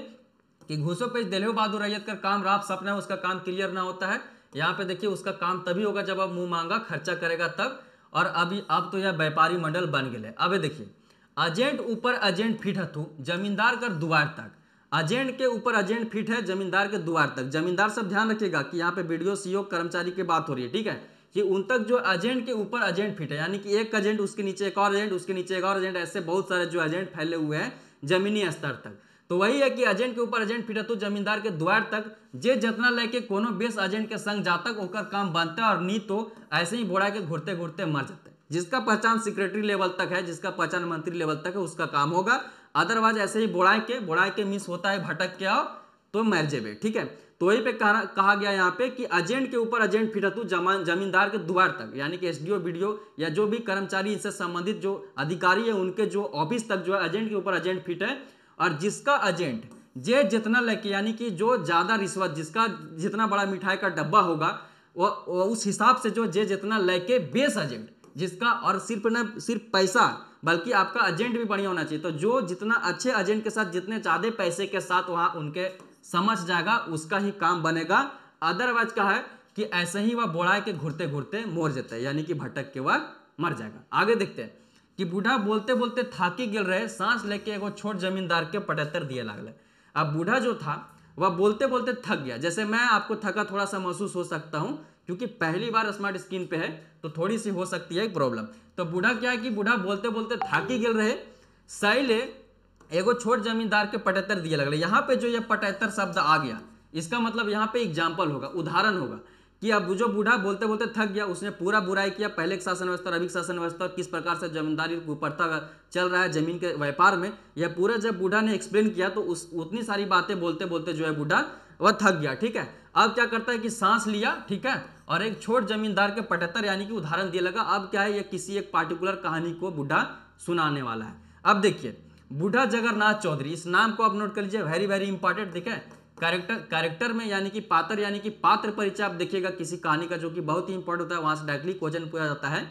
कि घूसों पे दिले बहादुर रैयत का काम राब सपना है, उसका काम क्लियर ना होता है। यहाँ पे देखिए उसका काम तभी होगा जब आप मुंह मांगा खर्चा करेगा तब, और अब तो यह व्यापारी मंडल बन गए। अब देखिए एजेंट ऊपर एजेंट फिट हथू जमींदार कर द्वार तक, एजेंट के ऊपर एजेंट फिट है जमींदार के द्वार तक। जमींदार सब ध्यान रखिएगा कि यहाँ पे वीडियो सीओ कर्मचारी की बात हो रही है, ठीक है, कि उन तक जो एजेंट के ऊपर एजेंट फिट है, यानी कि एक एजेंट उसके नीचे एक और एजेंट, उसके नीचे एक और एजेंट, ऐसे बहुत सारे जो एजेंट फैले हुए हैं जमीनी स्तर तक। तो वही है कि एजेंट के ऊपर एजेंट फिट है तो जमींदार के द्वार तक जे जितना लेके कोनो बेस एजेंट के संग जातक ओकर काम बनता है, और नहीं तो ऐसे ही बोड़ा के घुरते घुरते मर जाते हैं। जिसका पहचान सेक्रेटरी लेवल तक है, जिसका पहचान मंत्री लेवल तक है, उसका काम होगा। अदरवाइज ऐसे ही बोड़ाए के मिस होता है, भटक के आओ तो मर जेबे, ठीक है। तो वही पे कहा गया यहाँ पे कि एजेंट के ऊपर एजेंट फिट हतु जमींदार के द्वार तक, यानी कि एसडीओ बीडीओ या जो भी कर्मचारी इनसे संबंधित जो अधिकारी है उनके जो ऑफिस तक जो है एजेंट के ऊपर एजेंट फिट है। और जिसका एजेंट जे जितना लेके, यानी कि जो ज्यादा रिश्वत, जिसका जितना बड़ा मिठाई का डब्बा होगा वो उस हिसाब से जो जे जितना लेके बेस एजेंट जिसका, और सिर्फ ना सिर्फ पैसा बल्कि आपका एजेंट भी बढ़िया होना चाहिए। तो जो जितना अच्छे एजेंट के साथ जितने ज्यादा पैसे के साथ वहां उनके समझ जाएगा उसका ही काम बनेगा। अदरवाइज क्या है कि ऐसे ही वह बोड़ा के घुरते घुरते मोर जाता है, यानी कि भटक के वह मर जाएगा। आगे देखते हैं कि बूढ़ा बोलते बोलते थाकी गिर रहे, सांस लेके एगो छोट जमींदार के पटहत्तर दिए लागले। अब बूढ़ा जो था वह बोलते बोलते थक गया। जैसे मैं आपको थका थोड़ा सा महसूस हो सकता हूं, क्योंकि पहली बार स्मार्ट स्क्रीन पे है तो थोड़ी सी हो सकती है प्रॉब्लम। तो बूढ़ा क्या है कि बूढ़ा बोलते बोलते थाकी गिर रहे, सैले एगो छोट जमींदार के पटहत्तर दिए लगले। यहाँ पे जो ये पटहत्तर शब्द आ गया, इसका मतलब यहाँ पे एग्जाम्पल होगा, उदाहरण होगा कि अब जो बूढ़ा बोलते बोलते थक गया, उसने पूरा बुराई किया पहले के शासन व्यवस्था और अभी शासन व्यवस्था और किस प्रकार से जमींदारी उपरता चल रहा है जमीन के व्यापार में, यह पूरा जब बूढ़ा ने एक्सप्लेन किया तो उस उतनी सारी बातें बोलते बोलते जो है बूढ़ा वह थक गया। ठीक है, अब क्या करता है कि सांस लिया, ठीक है, और एक छोट जमींदार के पटहत्तर यानी कि उदाहरण दिया लगा। अब क्या है, ये किसी एक पार्टिकुलर कहानी को बूढ़ा सुनाने वाला है। अब देखिए बूढ़ा जगन्नाथ चौधरी, इस नाम को आप नोट कर लीजिए, वेरी वेरी इंपॉर्टेंट। देखिए कैरेक्टर में यानी कि पात्र यानी कि पात्र परिचय आप देखिएगा किसी कहानी का, जो कि बहुत ही इंपॉर्टेंट होता है, वहां से डायरेक्टली क्वेश्चन पूछा जाता है।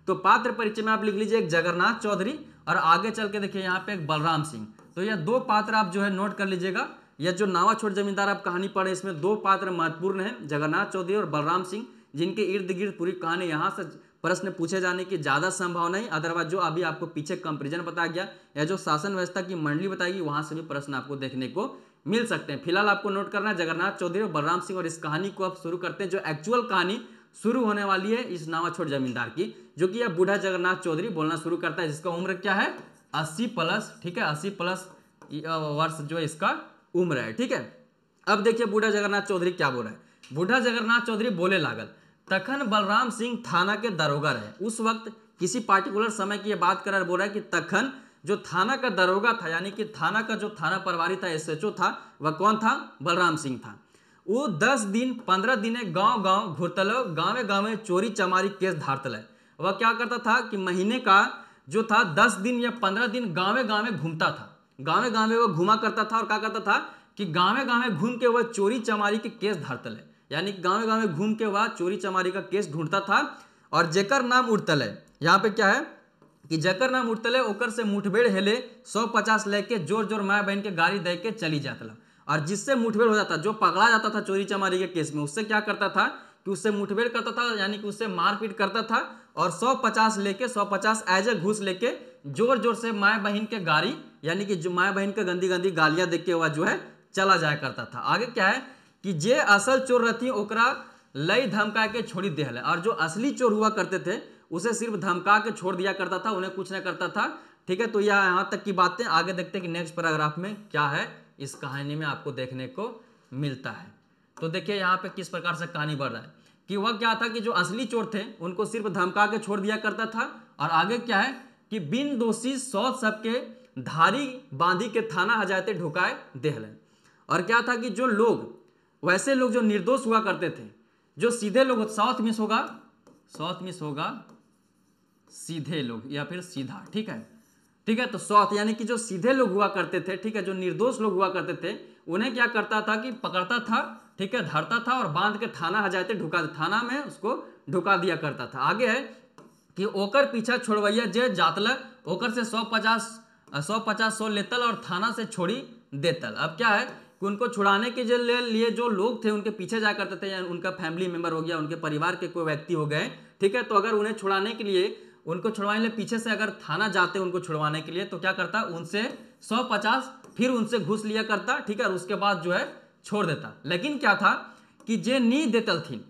तो पात्र परिचय में आप लिख लीजिए एक जगन्नाथ चौधरी, और आगे चल के देखिए यहाँ पे एक बलराम सिंह। तो यह दो पात्र आप जो है नोट कर लीजिएगा। यह जो नावा छोट जमींदार आप कहानी पढ़े, इसमें दो पात्र महत्वपूर्ण है, जगन्नाथ चौधरी और बलराम सिंह, जिनके इर्द गिर्द पूरी कहानी यहाँ से प्रश्न पूछे जाने की ज्यादा संभावना नहीं। अदरवाइज जो अभी आपको पीछे कंपेरिजन बताया गया या जो शासन व्यवस्था की मंडली बताएगी, वहां से भी प्रश्न आपको देखने को मिल सकते हैं। फिलहाल आपको नोट करना है जगन्नाथ चौधरी और बलराम सिंह, और इस कहानी को आप शुरू करते हैं। जो एक्चुअल कहानी शुरू होने वाली है इस नावा छोट जमींदार की, जो कि यह बूढ़ा जगन्नाथ चौधरी बोलना शुरू करता है, जिसका उम्र क्या है 80+। ठीक है, 80+ वर्ष जो इसका उम्र है। ठीक है, अब देखिए बूढ़ा जगन्नाथ चौधरी क्या बोल रहा है। बूढ़ा जगन्नाथ चौधरी बोले लागल, तखन बलराम सिंह थाना के दरोगा रहे। उस वक्त किसी पार्टिकुलर समय की बात कर बोल रहा है कि तखन जो थाना का दरोगा था, यानी कि थाना का जो थाना प्रभारी था, एसएचओ था, वह कौन था, बलराम सिंह था। वो 10 दिन 15 दिन गांव गांव घुरतल, गाँवे गाँवे चोरी चमारी केस धारतल। वह क्या करता था कि महीने का जो था 10 दिन या 15 दिन गाँवे गाँवे घूमता था, गाँवे गाँवे वो घुमा करता था, और क्या करता था कि गाँवे गाँवे घूम के वह चोरी चमारी के केस धारतल, यानी गाँवे गाँवे घूम के वह चोरी चमारी का केस ढूंढता था। और जेकर नाम उठतल है, यहाँ पे क्या है कि जेकर नाम उठतल है ओकर से मुठभेड़ हेले 150 लेके जोर जोर माय बहन के गाड़ी दे के चली जाता। और जिससे मुठभेड़ हो जाता, जो पकड़ा जाता था चोरी चमारी के केस में, उससे क्या करता था कि उससे मुठभेड़ करता था, यानी कि उससे मारपीट करता था, और 150 एज ए घूस लेके जोर जोर से माय बहन के गाड़ी, यानी कि जो माय बहन के गंदी गंदी गालियां देख के वह जो है चला जाया करता था। आगे क्या है कि जे असल चोर रहती ओकरा लई धमका के छोड़ी दे, और जो असली चोर हुआ करते थे उसे सिर्फ धमका के छोड़ दिया करता था, उन्हें कुछ नहीं करता था। ठीक है, तो यह यहाँ तक की बातें। आगे देखते हैं कि नेक्स्ट पैराग्राफ में क्या है इस कहानी में आपको देखने को मिलता है। तो देखिए यहाँ पे किस प्रकार से कहानी बढ़ रहा है कि वह क्या था कि जो असली चोर थे उनको सिर्फ धमका के छोड़ दिया करता था, और आगे क्या है कि बिन दोषी 100 सबके धारी बांधी के थाना हजाते ढुकाए देहलन। और क्या था कि जो लोग, वैसे लोग जो निर्दोष हुआ करते थे, जो सीधे लोग, साउथ मिस होगा सीधे लोग या फिर सीधा। ठीक है, तो साउथ यानी कि जो सीधे लोग हुआ करते थे, ठीक है, जो निर्दोष लोग हुआ करते थे, उन्हें क्या करता था कि पकड़ता था, ठीक है, धरता था और बांध के थाना हजाते ढुका, थाना में उसको ढुका दिया करता था। आगे है कि ओकर पीछा छोड़वैया जे जातल ओकर से 150 लेतल और थाना से छोड़ी देतल। अब क्या है कि उनको छुड़ाने के लिए जो लोग थे उनके पीछे जाया करते थे, उनका फैमिली मेंबर हो गया, उनके परिवार के कोई व्यक्ति हो गए, ठीक है, तो अगर उन्हें छुड़ाने के लिए, उनको छुड़वाने के लिए पीछे से अगर थाना जाते उनको छुड़वाने के लिए, तो क्या करता, उनसे 150 फिर उनसे घूस लिया करता, ठीक है, और उसके बाद जो है छोड़ देता। लेकिन क्या था कि जे नी देतल थी,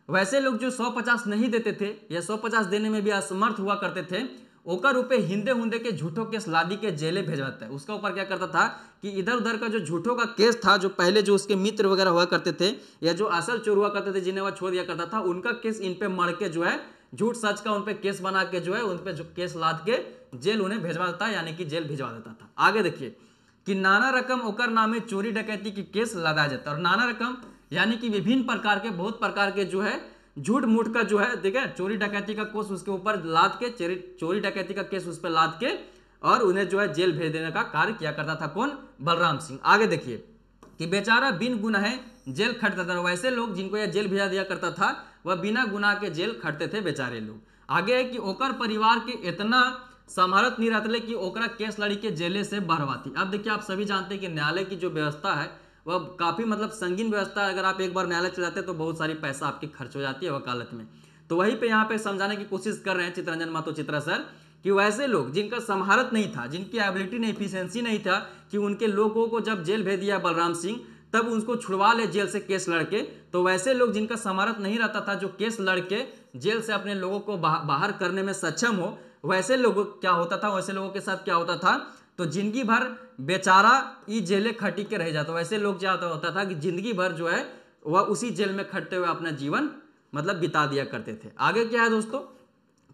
वैसे लोग जो 150 नहीं देते थे या 150 देने में भी असमर्थ हुआ करते थे, ओकर ऊपर हिंदे हुंदे के झूठों केस लादी के जेले भेजवाता है। उसका ऊपर क्या करता था कि इधर उधर का जो झूठों का केस था, जो पहले जो उसके मित्र वगैरह हुआ करते थे या जो असल चोर हुआ करते थे जिन्हें वह छोड़ दिया करता था, उनका केस इन पे मर के जो है झूठ सच का उन पे केस बना के जो है उन पे जो केस लाद के जेल उन्हें भेजवा देता, यानी कि जेल भिजवा देता था। आगे देखिए कि नाना रकम ओकर नामे चोरी डकैती की केस लदा जाता, और नाना रकम यानी कि विभिन्न प्रकार के, बहुत प्रकार के जो है झूठ मूठ का जो है, ठीक है, चोरी डकैती का केस उसके ऊपर लाद के, चोरी डकैती का केस उस पर लाद के और उन्हें जो है जेल भेज देने का कार्य किया करता था। कौन? बलराम सिंह। आगे देखिए कि बेचारा बिन गुनाह जेल खटता था। वैसे लोग जिनको यह जेल भेजा दिया करता था वह बिना गुनाह के जेल खटते थे बेचारे लोग। आगे है कि ओकर परिवार के इतना संभारत नहीं रहते कि ओकरा केस लड़ी के जेले से बहरवाती। अब देखिए आप सभी जानते हैं कि न्यायालय की जो व्यवस्था है वह काफ़ी मतलब संगीन व्यवस्था है। अगर आप एक बार न्यायालय चले जाते हैं तो बहुत सारी पैसा आपकी खर्च हो जाती है वकालत में। तो वहीं पे यहाँ पे समझाने की कोशिश कर रहे हैं चितरंजन महतो चित्रा सर कि वैसे लोग जिनका संभारत नहीं था, जिनकी एबिलिटी नहीं, एफिशिएंसी नहीं था कि उनके लोगों को जब जेल भेज दिया बलराम सिंह तब उसको छुड़वा ले जेल से केस लड़के, तो वैसे लोग जिनका संभारत नहीं रहता था जो केस लड़के जेल से अपने लोगों को बाहर करने में सक्षम हो, वैसे लोगों क्या होता था, वैसे लोगों के साथ क्या होता था, तो जिंदगी भर बेचारा ई जेले खटी के रह जाता। वैसे लोग क्या होता था कि जिंदगी भर जो है वह उसी जेल में खटते हुए अपना जीवन मतलब बिता दिया करते थे। आगे क्या है दोस्तों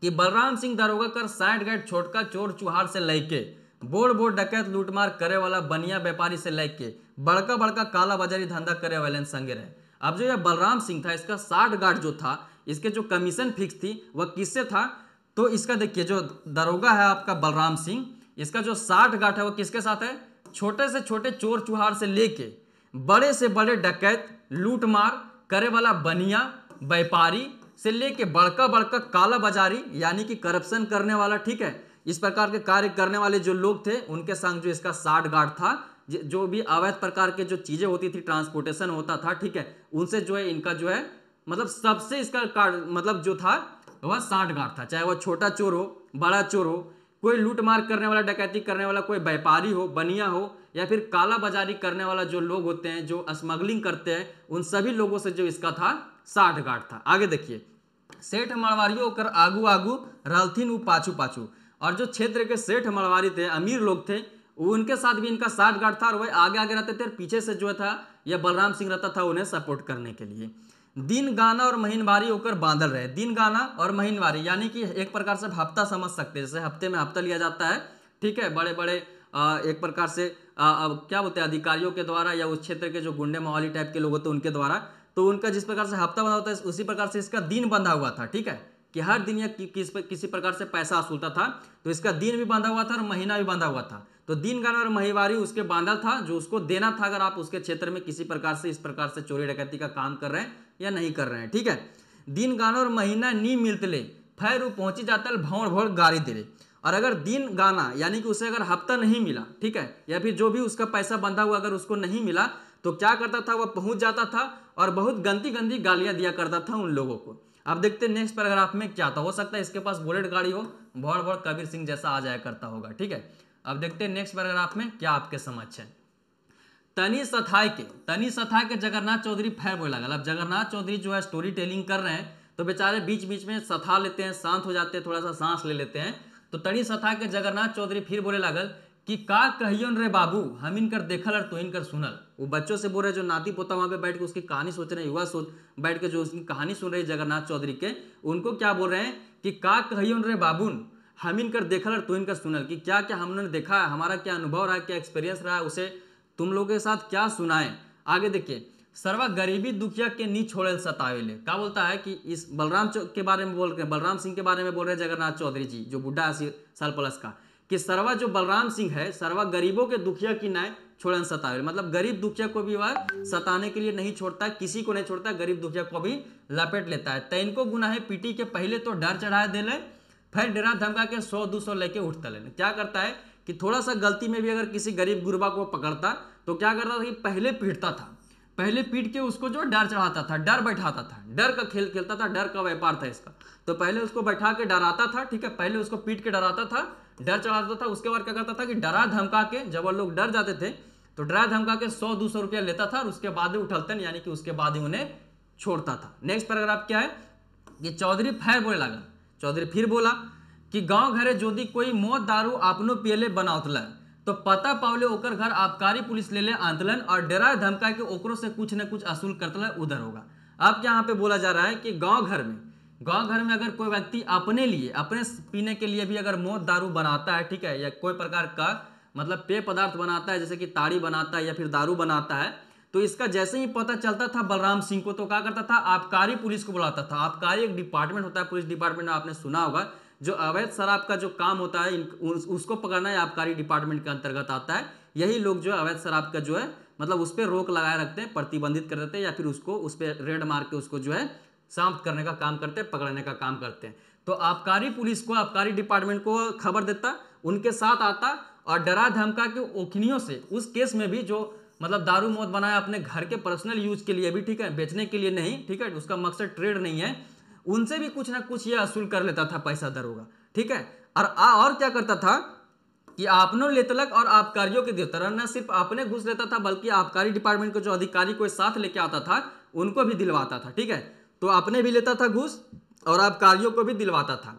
कि बलराम सिंह दारोगा कर साइड गाइड छोटका चोर चुहार से लेके बोर बोर डकैत लूटमार करे वाला बनिया व्यापारी से लेके बड़का बड़का काला बाजारी धंधा करे वाले संगे रहे। अब जो यह बलराम सिंह था इसका 60 गार्ड जो था, इसके जो कमीशन फिक्स थी वह किससे था, तो इसका देखिए जो दारोगा है आपका बलराम सिंह, इसका जो 60 गार्ड है वो किसके साथ है, छोटे से छोटे चोर चुहार से लेके बड़े से बड़े डकैत लूटमार करे वाला बनिया व्यापारी से लेके बड़का बड़का काला बाजारी यानी कि करप्शन करने वाला, ठीक है, इस प्रकार के कार्य करने वाले जो लोग थे उनके संग जो इसका 60 गार्ड था। जो भी अवैध प्रकार के जो चीजें होती थी, ट्रांसपोर्टेशन होता था, ठीक है, उनसे जो है इनका जो है मतलब सबसे इसका कार्ड मतलब जो था वह 60 गार्ड था। चाहे वह छोटा चोर हो, बड़ा चोर हो, कोई लूट मार करने वाला, डकैती करने वाला, कोई व्यापारी हो, बनिया हो, या फिर काला बाजारी करने वाला जो लोग होते हैं, जो स्मगलिंग करते हैं, उन सभी लोगों से जो इसका था 60 गार्ड था। आगे देखिए सेठ मरवारियों कर आगू आगू रहलथिन उ पाछू पाछू, और जो क्षेत्र के सेठ मरवारी थे, अमीर लोग थे, उनके साथ भी इनका 60 गार्ड था और वह आगे आगे रहते थे और पीछे से जो था यह बलराम सिंह रहता था उन्हें सपोर्ट करने के लिए। दिन गाना और महीनवारी होकर बांधल रहे। दिन गाना और महीनवारी यानी कि एक प्रकार से हफ्ता समझ सकते हैं, जैसे हफ्ते में हफ्ता लिया जाता है, ठीक है, बड़े बड़े एक प्रकार से क्या बोलते हैं अधिकारियों के द्वारा या उस क्षेत्र के जो गुंडे माहौली टाइप के लोग होते हैं उनके द्वारा, तो उनका जिस प्रकार से हफ्ता बंधा होता है उसी प्रकार से इसका दिन बंधा हुआ था, ठीक है, कि हर दिन या किसी प्रकार से पैसा वसूलता था, तो इसका दिन भी बांधा हुआ था और महीना भी बांधा हुआ था। तो दिन गाना और महीवारी उसके बांधा था जो उसको देना था अगर आप उसके क्षेत्र में किसी प्रकार से इस प्रकार से चोरी डकैती का काम कर रहे हैं या नहीं कर रहे हैं, ठीक है। दिन गाना और महीना नी मिलतले फैर पहुंची जाता भौड़ भौड़ गाड़ी दे। और अगर दिन गाना यानी कि उसे अगर हफ्ता नहीं मिला, ठीक है, या फिर जो भी उसका पैसा बंधा हुआ अगर उसको नहीं मिला, तो क्या करता था, वह पहुंच जाता था और बहुत गंदी गंदी गालियां दिया करता था उन लोगों को। अब देखते हैं नेक्स्ट पैराग्राफ में क्या था। हो सकता है इसके पास बुलेट गाड़ी हो, भौड़ भौड़ कबीर सिंह जैसा आ जाया करता होगा, ठीक है। अब देखते हैं नेक्स्ट पैराग्राफ में क्या आपके समझ है। तनी सथाई के जगन्नाथ चौधरी फैर बोले लगल। अब जगन्नाथ चौधरी जो है स्टोरी टेलिंग कर रहे हैं, तो बेचारे बीच बीच में सथा लेते हैं, शांत हो जाते हैं, थोड़ा सा सांस ले लेते हैं। तो तनी सथा के जगन्नाथ चौधरी फिर बोले लागल कि का कहियोन रे बाबू, हम इनकर देखल और तो इनकर सुनल। वो बच्चों से बोल रहे जो नाती पोता वहां पे बैठ के उसकी कहानी सोच रहे हैं, युवा सोच बैठ के जो उसकी कहानी सुन रहे हैं जगन्नाथ चौधरी के, उनको क्या बोल रहे हैं कि का कहियोन रे बाबून, हम इनकर देखल और तो इनकर सुनल, कि क्या क्या हमने देखा है, हमारा क्या अनुभव रहा है, क्या एक्सपीरियंस रहा है, उसे तुम लोगों के साथ क्या सुनाए। आगे देखिए सर्वा गरीबी दुखिया के नी छोड़े सतावेले। क्या बोलता है कि इस बलराम के बारे में बोल रहे हैं, बलराम सिंह के बारे में बोल रहे हैं जगन्नाथ चौधरी जी जो बुढ़ा 80 साल प्लस का, कि सर्वा जो बलराम सिंह है सर्वा गरीबों के दुखिया की नाय छोड़न सतावे, मतलब गरीब दुखिया को भी वह सताने के लिए नहीं छोड़ता है, किसी को नहीं छोड़ता, गरीब दुखिया को भी लपेट लेता है। तैन को गुना है पीटी के पहले तो डर चढ़ा दे ले, फिर डरा धमका के 100-200 लेके उठता ले। क्या करता है कि थोड़ा सा गलती में भी अगर किसी गरीब गुरबा को पकड़ता तो क्या करता था कि पहले पीटता था, पहले पीट के उसको जो डर चढ़ाता था, डर बैठाता था, डर का खेल खेलता था, डर का व्यापार था इसका। तो पहले उसको बैठा के डराता था, ठीक है, पहले उसको पीट के डराता था, डर चढ़ाता था, उसके बाद क्या करता था कि डरा धमका के, जब वो लोग डर जाते थे तो डरा धमका के 100-200 रुपया लेता था और उसके बाद ही उठलते यानी कि उसके बाद ही उन्हें छोड़ता था। नेक्स्ट पैराग्राफ क्या है कि चौधरी फिर बोले लगा, चौधरी फिर बोला कि गांव घरे जोदी कोई मौत दारू आपनो पियले बनावतला तो पता पावले ओकर घर आबकारी पुलिस ले ले आंतलन और डरा धमका के ओकरों से कुछ न कुछ असूल करतला उधर होगा। अब यहाँ पे बोला जा रहा है कि गांव घर में अगर कोई व्यक्ति अपने लिए, अपने पीने के लिए भी अगर मौत दारू बनाता है, ठीक है, या कोई प्रकार का मतलब पेय पदार्थ बनाता है जैसे कि ताड़ी बनाता है या फिर दारू बनाता है, तो इसका जैसे ही पता चलता था बलराम सिंह को तो क्या करता था, आबकारी पुलिस को बुलाता था। आबकारी एक डिपार्टमेंट होता है, पुलिस डिपार्टमेंट में आपने सुना होगा, जो अवैध शराब का जो काम होता है उसको पकड़ना है आबकारी डिपार्टमेंट के अंतर्गत आता है। यही लोग जो अवैध शराब का जो है मतलब उस पर रोक लगाए रखते हैं, प्रतिबंधित कर देते हैं, या फिर उसको उस पर रेड मार के उसको जो है शांत करने का काम करते हैं, पकड़ने का काम करते हैं। तो आबकारी पुलिस को, आबकारी डिपार्टमेंट को खबर देता, उनके साथ आता और डरा धमका के ओखनियों से उस केस में भी जो मतलब दारू मौत बनाया अपने घर के पर्सनल यूज के लिए भी, ठीक है, बेचने के लिए नहीं, ठीक है, उसका मकसद ट्रेड नहीं है, उनसे भी कुछ ना कुछ ये असूल कर लेता था पैसा दरोगा, ठीक है। और क्या करता था कि आपनों लेतलक और आबकारियों के देता, न सिर्फ अपने घूस लेता था बल्कि आबकारी डिपार्टमेंट के जो अधिकारी को साथ लेके आता था उनको भी दिलवाता था, ठीक है। तो अपने भी लेता था घूस और आबकारियों को भी दिलवाता था।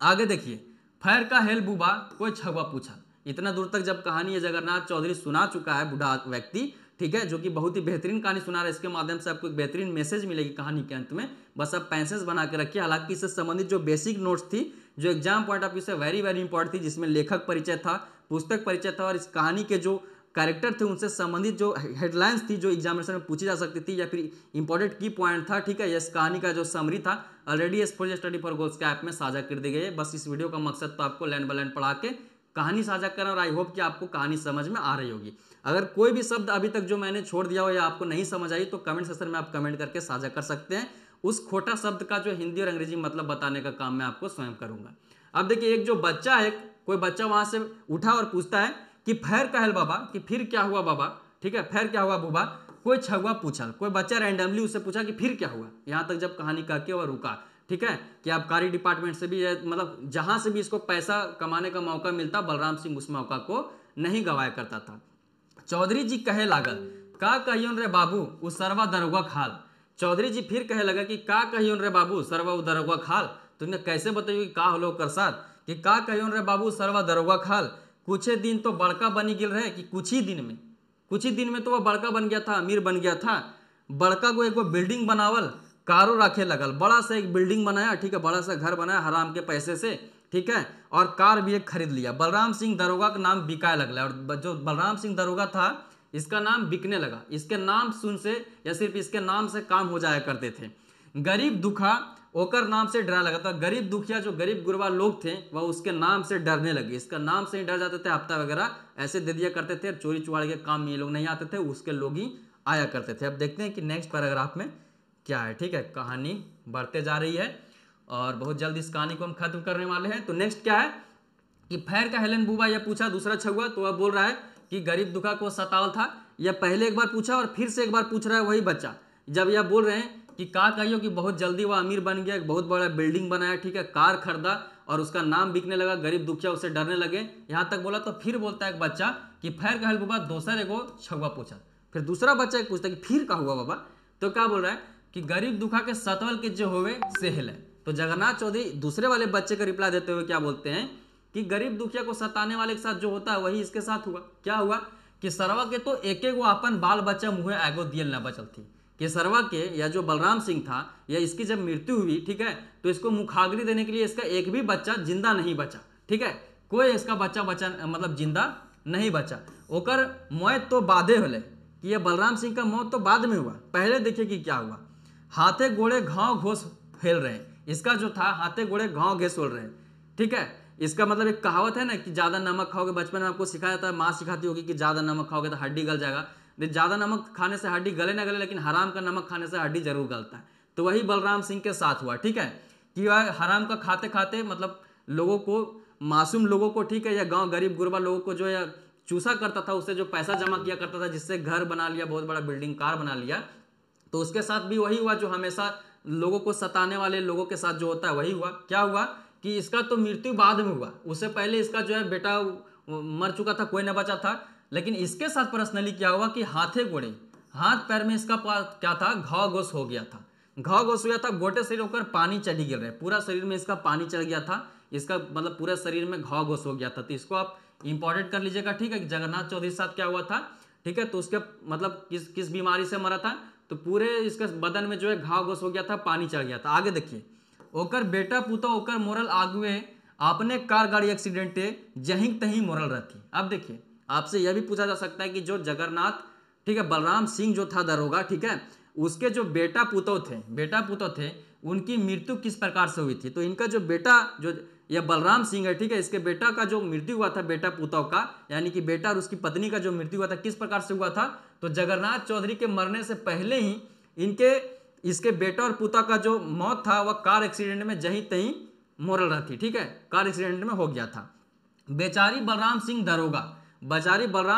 आगे देखिए, फैर का हेल बुबा कोई छवा पूछा। इतना दूर तक जब कहानी ये जगन्नाथ चौधरी सुना चुका है, बूढ़ा व्यक्ति, ठीक है, जो कि बहुत ही बेहतरीन कहानी सुना रहा है, इसके माध्यम से आपको एक बेहतरीन मैसेज मिलेगी कहानी के अंत में, बस आप पेंसेस बना के रखिए। हालांकि इससे संबंधित जो बेसिक नोट्स थी, जो एग्जाम पॉइंट ऑफ व्यू से वेरी वेरी इंपॉर्टेंट थी, जिसमें लेखक परिचय था, पुस्तक परिचय था और इस कहानी के जो कैरेक्टर थे उनसे संबंधित जो हेडलाइंस थी जो एग्जामिनेशन में पूछी जा सकती थी, या फिर इंपॉर्टेंट की पॉइंट था, ठीक है, इस कहानी का जो समरी था already S4J study for goals के ऐप में साझा कर दी गई है। बस इस वीडियो का मकसद तो आपको लाइन बाय लाइन पढ़ा के कहानी साझा करना, और आई होप कि आपको कहानी समझ में आ रही होगी। अगर कोई भी शब्द अभी तक जो मैंने छोड़ दिया हो या आपको नहीं समझ आई तो कमेंट सेक्शन में आप कमेंट करके साझा कर सकते हैं। उस खोटा शब्द का जो हिंदी और अंग्रेजी मतलब बताने का काम मैं आपको स्वयं करूंगा। अब देखिए, एक जो बच्चा है, कोई बच्चा वहां से उठा और पूछता है कि फैर कहल बाबा, कि फिर क्या हुआ बाबा, ठीक है, फैर क्या हुआ बुबा, कोई छुआ पूछा। कोई बच्चा रैंडमली उससे पूछा कि फिर क्या हुआ। यहां तक जब कहानी कह के वह रुका, ठीक है, कि आबकारी डिपार्टमेंट से भी मतलब जहां से भी इसको पैसा कमाने का मौका मिलता, बलराम सिंह उस मौका को नहीं गवाया करता था। चौधरी जी कहे लागल, का कहियोन रे बाबू उ सरवा दरोगा खाल। चौधरी जी फिर कहे लगा कि का कहियोन रे बाबू सरवा उ दरोगा खाल। तुमने कैसे बताइए कि का होलो कर साथ, कि का कहियोन रे बाबू सरवा दरोगा खाल। कुछ ही दिन तो बड़का बनी गिल रहे, कि कुछ ही दिन में तो वह बड़का बन गया था, अमीर बन गया था। बड़का को एक बिल्डिंग बनावल, कारो रखे लगल, बड़ा सा एक बिल्डिंग बनाया, ठीक है, बड़ा सा घर बनाया हराम के पैसे से, ठीक है, और कार भी एक खरीद लिया। बलराम सिंह दरोगा का नाम बिकाए लगला, और जो बलराम सिंह दरोगा था इसका नाम बिकने लगा। इसके नाम सुन से या सिर्फ इसके नाम से काम हो जाया करते थे। गरीब दुखा ओकर नाम से डरा लगा था। गरीब दुखिया जो गरीब गुरबा लोग थे वह उसके नाम से डरने लगे। इसका नाम से ही डर जाते थे, हफ्ता वगैरह ऐसे दे दिया करते थे। चोरी चुहाड़ के काम में ये लोग नहीं आते थे, उसके लोग ही आया करते थे। अब देखते हैं कि नेक्स्ट पैराग्राफ में क्या है, ठीक है। कहानी बढ़ते जा रही है और बहुत जल्द इस कहानी को हम खत्म करने वाले हैं। तो नेक्स्ट क्या है कि फैर का हेलन बुबा यह पूछा दूसरा छुआ, तो वह बोल रहा है कि गरीब दुखा को सतावल था। यह पहले एक बार पूछा और फिर से एक बार पूछ रहा है वही बच्चा। जब यह बोल रहे हैं कि का कहियो कि बहुत जल्दी वह अमीर बन गया, एक बहुत बड़ा बिल्डिंग बनाया, ठीक है, कार खरीदा और उसका नाम बिकने लगा, गरीब दुखिया उससे डरने लगे, यहाँ तक बोला। तो फिर बोलता है एक बच्चा कि फैर कहल बुबा दोसर एगो छुआ पूछा। फिर दूसरा बच्चा एक पूछता है कि फिर का हुआ बाबा, तो क्या बोल रहा है कि गरीब दुखा के सतवल के जो होवे से हिले। तो जगन्नाथ चौधरी दूसरे वाले बच्चे का रिप्लाई देते हुए क्या बोलते हैं कि गरीब दुखिया को सताने वाले के साथ जो होता है वही इसके साथ हुआ। क्या हुआ कि सरवा के तो एक एक अपन बाल बच्चा मुँहे एगो दियल न बचल थी। कि सरवा के या जो बलराम सिंह था या इसकी जब मृत्यु हुई, ठीक है, तो इसको मुखाग्नि देने के लिए इसका एक भी बच्चा जिंदा नहीं बचा, ठीक है, कोई इसका बच्चा मतलब जिंदा नहीं बचा। ओकर मौत तो बादे होले, कि ये बलराम सिंह का मौत तो बाद में हुआ। पहले देखिए कि क्या हुआ, हाथे गोड़े घाव घोस फैल रहे। इसका जो था हाथे गोड़े घाव घेस बोल रहे, ठीक है। इसका मतलब एक कहावत है ना कि ज़्यादा नमक खाओगे, बचपन में आपको सिखाया था, माँ सिखाती होगी कि ज़्यादा नमक खाओगे तो हड्डी गल जाएगा। ज़्यादा नमक खाने से हड्डी गले ना गले, लेकिन हराम का नमक खाने से हड्डी जरूर गलता है। तो वही बलराम सिंह के साथ हुआ, ठीक है, कि वह हराम का खाते खाते मतलब लोगों को, मासूम लोगों को, ठीक है, या गाँव गरीब गुरबा लोगों को जो है चूसा करता था, उससे जो पैसा जमा किया करता था, जिससे घर बना लिया, बहुत बड़ा बिल्डिंग कार बना लिया। तो उसके साथ भी वही हुआ जो हमेशा लोगों को सताने वाले लोगों के साथ जो होता है वही हुआ। क्या हुआ कि इसका तो मृत्यु बाद में हुआ, उससे पहले इसका जो है बेटा मर चुका था, कोई न बचा था। लेकिन इसके साथ पर्सनली क्या हुआ कि हाथे गोड़े, हाथ पैर में इसका क्या था, घाव घोस हो गया था। घाव घोस हो गया था, गोटे शरीर होकर पानी चढ़ी गिर रहे, पूरा शरीर में इसका पानी चढ़ गया था। इसका मतलब पूरे शरीर में घाव घोस हो गया था। तो इसको आप इंपॉर्टेंट कर लीजिएगा, ठीक है, कि जगन्नाथ चौधरी के साथ क्या हुआ था, ठीक है। तो उसके मतलब किस बीमारी से मरा था, तो पूरे इसके बदन में जो है घाव घोस हो गया था, पानी चढ़ गया था। आगे देखिए, ओकर बेटा पुतो ओकर मोरल आगुए आपने कार गाड़ी एक्सीडेंटे जहीं तहीं मोरल रहती। अब देखिए, आपसे यह भी पूछा जा सकता है कि जो जगन्नाथ, ठीक है, बलराम सिंह जो था दरोगा, ठीक है, उसके जो बेटा पुतो थे उनकी मृत्यु किस प्रकार से हुई थी। तो इनका जो बेटा जो यह बलराम सिंह है, ठीक है, इसके बेटा का जो मृत्यु हुआ था, बेटा पुतौ का, यानी कि बेटा और उसकी पत्नी का जो मृत्यु हुआ था, किस प्रकार से हुआ था। तो जगन्नाथ चौधरी के मरने से पहले ही इसके बेटा और पुतौ का जो मौत था वह कार एक्सीडेंट में जहीं तहीं मोरल रहा थी, ठीक है, कार एक्सीडेंट में हो गया था। बेचारी बलराम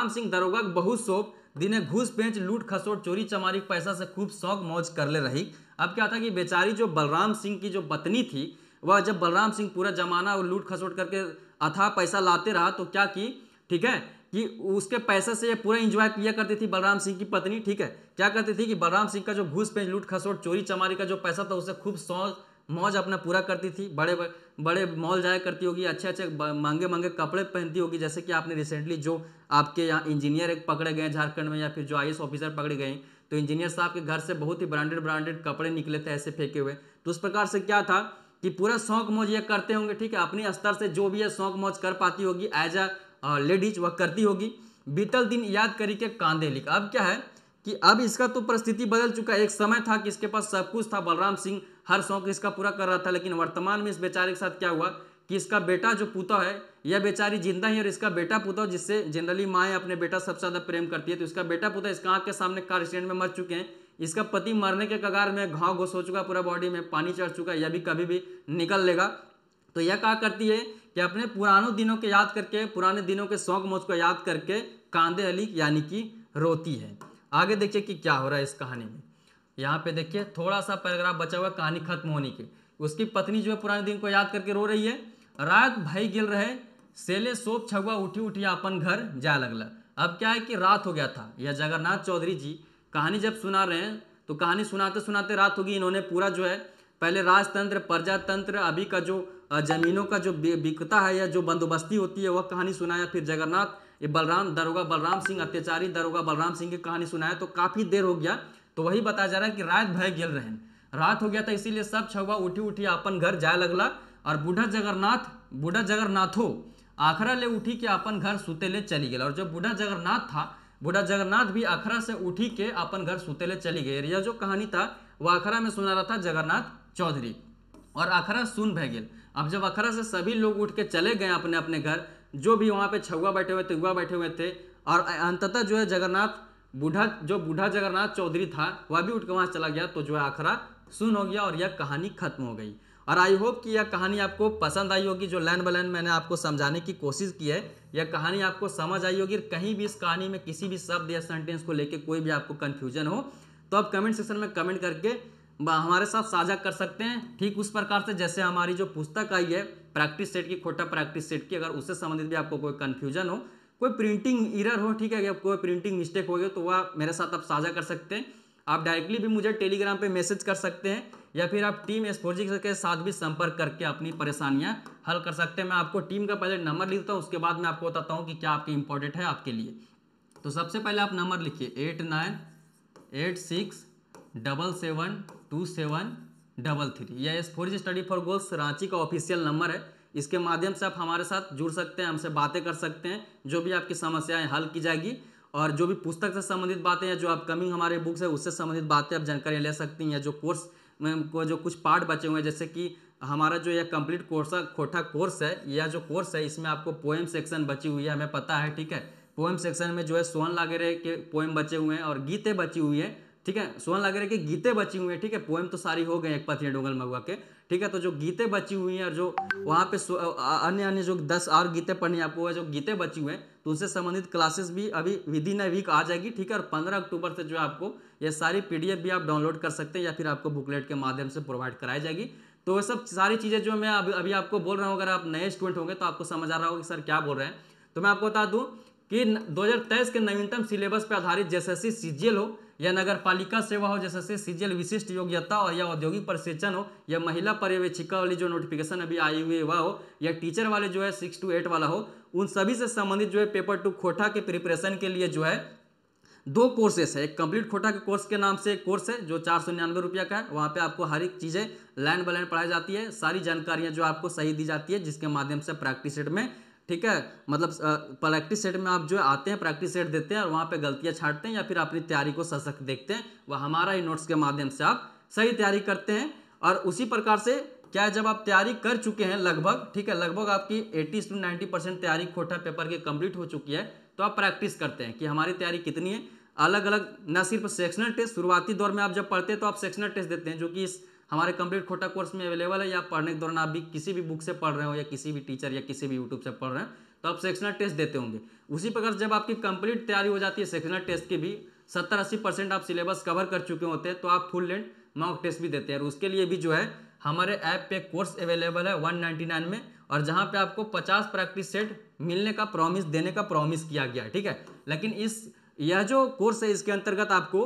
सिंह दरोगा बहुत शौक दिने घूस पेंच लूट खसोट चोरी चमारी पैसा से खूब शौक मौज कर ले रही। अब क्या था कि बेचारी जो बलराम सिंह की जो पत्नी थी, वह जब बलराम सिंह पूरा जमाना और लूट खसोट करके अथाह पैसा लाते रहा तो क्या की, ठीक है, कि उसके पैसे से ये पूरा एंजॉय किया करती थी बलराम सिंह की पत्नी, ठीक है। क्या करती थी कि बलराम सिंह का जो घूस पेंच लूट खसोट चोरी चमारी का जो पैसा था उससे खूब मौज अपना पूरा करती थी। बड़े बड़े मॉल जाया करती होगी, अच्छे अच्छे महंगे महंगे कपड़े पहनती होगी। जैसे कि आपने रिसेंटली जो आपके यहाँ इंजीनियर एक पकड़े गए झारखंड में, या फिर जो IAS ऑफिसर पकड़े गए, तो इंजीनियर साहब के घर से बहुत ही ब्रांडेड कपड़े निकले थे ऐसे फेंके हुए। तो उस प्रकार से क्या था कि पूरा शौक मौज ये करते होंगे, ठीक है, अपनी स्तर से जो भी है शौक मौज कर पाती होगी एज अ लेडीज वह करती होगी। बीतल दिन याद करी के कांदे लिख। अब क्या है कि अब इसका तो परिस्थिति बदल चुका है। एक समय था कि इसके पास सब कुछ था, बलराम सिंह हर शौक इसका पूरा कर रहा था, लेकिन वर्तमान में इस बेचारे के साथ क्या हुआ कि इसका बेटा जो पुतौ है, यह बेचारी जिंदा ही, और इसका बेटा पुतौ जिससे जनरली माएँ अपने बेटा सबसे ज्यादा प्रेम करती है, तो इसका बेटा पुतौ इसका आंख के सामने कार एक्सीडेंट में मर चुके हैं। इसका पति मरने के कगार में, घाव घोस हो चुका, पूरा बॉडी में पानी चढ़ चुका है, यह भी कभी भी निकल लेगा। तो यह क्या करती है कि अपने पुरानों दिनों के याद करके, पुराने दिनों के शौक मौज को याद करके कांदे अली यानी कि रोती है। आगे देखिए कि क्या हो रहा है इस कहानी में। यहाँ पे देखिए थोड़ा सा पैराग्राफ बचा हुआ कहानी खत्म होने के। उसकी पत्नी जो है पुराने दिन को याद करके रो रही है। रात भाई गिल रहे सेले सोप छुआ उठी उठी अपन घर जा लगला। अब क्या है कि रात हो गया था। यह जगन्नाथ चौधरी जी कहानी जब सुना रहे हैं तो कहानी सुनाते सुनाते रात होगी। इन्होंने पूरा जो है पहले राजतंत्र, प्रजातंत्र, अभी का जो जमीनों का जो बिकता है या जो बंदोबस्ती होती है वह कहानी सुनाया। फिर जगन्नाथ ये दरोगा बलराम सिंह, अत्याचारी दरोगा बलराम सिंह की कहानी सुनाया। तो काफी देर हो गया, तो वही बताया जा रहा है कि रात भय गेल रहन, रात हो गया था इसीलिए सब छुआ उठी उठी अपन घर जाए लगला। और बूढ़ा जगन्नाथो आखरा ले उठी के अपन घर सुते ले चली गया। और जो बूढ़ा जगन्नाथ था, बूढ़ा जगन्नाथ भी अखरा से उठी के अपन घर सुते ले चली गई। यह जो कहानी था वह अखरा में सुना रहा था जगन्नाथ चौधरी, और अखरा सुन भय गेल। अब जब अखरा से सभी लोग उठ के चले गए अपने अपने घर, जो भी वहां पे छुआ बैठे हुए थे, युवा बैठे हुए थे, और अंततः जो है जगन्नाथ बूढ़ा जगन्नाथ चौधरी था वह भी उठ के वहां चला गया। तो जो है अखरा सुन हो गया और यह कहानी खत्म हो गई। और आई होप कि यह कहानी आपको पसंद आई होगी। जो लाइन बाय लाइन मैंने आपको समझाने की कोशिश की है, यह कहानी आपको समझ आई होगी। कहीं भी इस कहानी में किसी भी शब्द या सेंटेंस को लेके कोई भी आपको कंफ्यूजन हो तो आप कमेंट सेक्शन में कमेंट करके हमारे साथ साझा कर सकते हैं। ठीक उस प्रकार से जैसे हमारी जो पुस्तक आई है प्रैक्टिस सेट की, खोटा प्रैक्टिस सेट की, अगर उससे संबंधित भी आपको कोई कंफ्यूजन हो, कोई प्रिंटिंग एरर हो, ठीक है, कोई प्रिंटिंग मिस्टेक हो गई तो वह मेरे साथ आप साझा कर सकते हैं। आप डायरेक्टली भी मुझे टेलीग्राम पे मैसेज कर सकते हैं, या फिर आप टीम एस्पोर्जिक के साथ भी संपर्क करके अपनी परेशानियां हल कर सकते हैं। मैं आपको टीम का पहले नंबर लिखता हूं, उसके बाद मैं आपको बताता हूं कि क्या आपके इंपॉर्टेंट है आपके लिए। तो सबसे पहले आप नंबर लिखिए 8986772733। यह एस्पोर्जिक स्टडी फॉर गोल्स रांची का ऑफिशियल नंबर है। इसके माध्यम से आप हमारे साथ जुड़ सकते हैं, हमसे बातें कर सकते हैं, जो भी आपकी समस्याएं हल की जाएगी। और जो भी पुस्तक से संबंधित बातें हैं, जो अपकमिंग हमारे बुक्स है उससे संबंधित बातें आप जानकारी ले सकती हैं, या जो कोर्स में को जो कुछ पार्ट बचे हुए हैं, जैसे कि हमारा जो यह कंप्लीट कोर्स खोटा कोर्स है, यह जो कोर्स है इसमें आपको पोएम सेक्शन बची हुई है, हमें पता है, ठीक है। पोएम सेक्शन में जो है सोहन लागेरे के पोएम बचे हुए हैं और गीतें बची हुई है, ठीक है। सोहन लागेरे की गीतें बची हुई है, ठीक है। पोएम तो सारी हो गए एक पथिया डोंगल महुआ के, ठीक है। तो जो गीतें बची हुई हैं और जो वहाँ पे अन्य जो 10 और गीतें पढ़नी आपको है, जो गीतें बची हुई हैं, तो उनसे संबंधित क्लासेस भी अभी विद इन अ वीक आ जाएगी, ठीक है। और 15 अक्टूबर से जो है आपको ये सारी PDF भी आप डाउनलोड कर सकते हैं, या फिर आपको बुकलेट के माध्यम से प्रोवाइड कराई जाएगी। तो ये सब सारी चीज़ें जो मैं अभी आपको बोल रहा हूँ, अगर आप नए स्टूडेंट होंगे तो आपको समझ आ रहा होगा कि सर क्या बोल रहे हैं। तो मैं आपको बता दूं कि 2023 के नवीनतम सिलेबस पर आधारित जैसे CGL हो, या नगर पालिका सेवा हो, जैसे CGL विशिष्ट योग्यता हो, या औद्योगिक प्रशिक्षण हो, या महिला पर्यवेक्षिका वाली जो नोटिफिकेशन अभी आई हुई है वह हो, या टीचर वाले जो है 6 to 8 वाला हो, उन सभी से संबंधित जो है पेपर 2 खोटा के प्रिपरेशन के लिए जो है 2 कोर्सेस है। एक कंप्लीट खोटा के कोर्स के नाम से एक कोर्स है जो 499 रुपया का है। वहाँ पे आपको हर एक चीज़ें लाइन बाय लाइन पढ़ाई जाती है, सारी जानकारियाँ जो आपको सही दी जाती है, जिसके माध्यम से प्रैक्टिस सेट में, ठीक है, मतलब प्रैक्टिस सेट में आप जो आते हैं, प्रैक्टिस सेट देते हैं और वहाँ पे गलतियाँ छांटते हैं, या फिर अपनी तैयारी को सशक्त देखते हैं, वह हमारा ही नोट्स के माध्यम से आप सही तैयारी करते हैं। और उसी प्रकार से क्या है, जब आप तैयारी कर चुके हैं लगभग, ठीक है, लगभग आपकी 80 से 90% तैयारी खोटा पेपर की कंप्लीट हो चुकी है, तो आप प्रैक्टिस करते हैं कि हमारी तैयारी कितनी है। अलग अलग न सिर्फ सेक्शनल टेस्ट, शुरुआती दौर में आप जब पढ़ते हैं तो आप सेक्शनल टेस्ट देते हैं, जो कि इस हमारे कंप्लीट खोटा कोर्स में अवेलेबल है, या पढ़ने के दौरान आप भी किसी भी बुक से पढ़ रहे हो या किसी भी टीचर या किसी भी यूट्यूब से पढ़ रहे हैं तो आप सेक्शनल टेस्ट देते होंगे। उसी प्रकार जब आपकी कंप्लीट तैयारी हो जाती है सेक्शनल टेस्ट की भी 70-80% आप सिलेबस कवर कर चुके होते हैं, तो आप फुल लेंथ मॉक टेस्ट भी देते हैं। और उसके लिए भी जो है हमारे ऐप पे कोर्स अवेलेबल है 199 में, और जहां पे आपको 50 प्रैक्टिस सेट मिलने का प्रॉमिस, देने का प्रॉमिस किया गया है, ठीक है। लेकिन यह जो कोर्स है इसके अंतर्गत आपको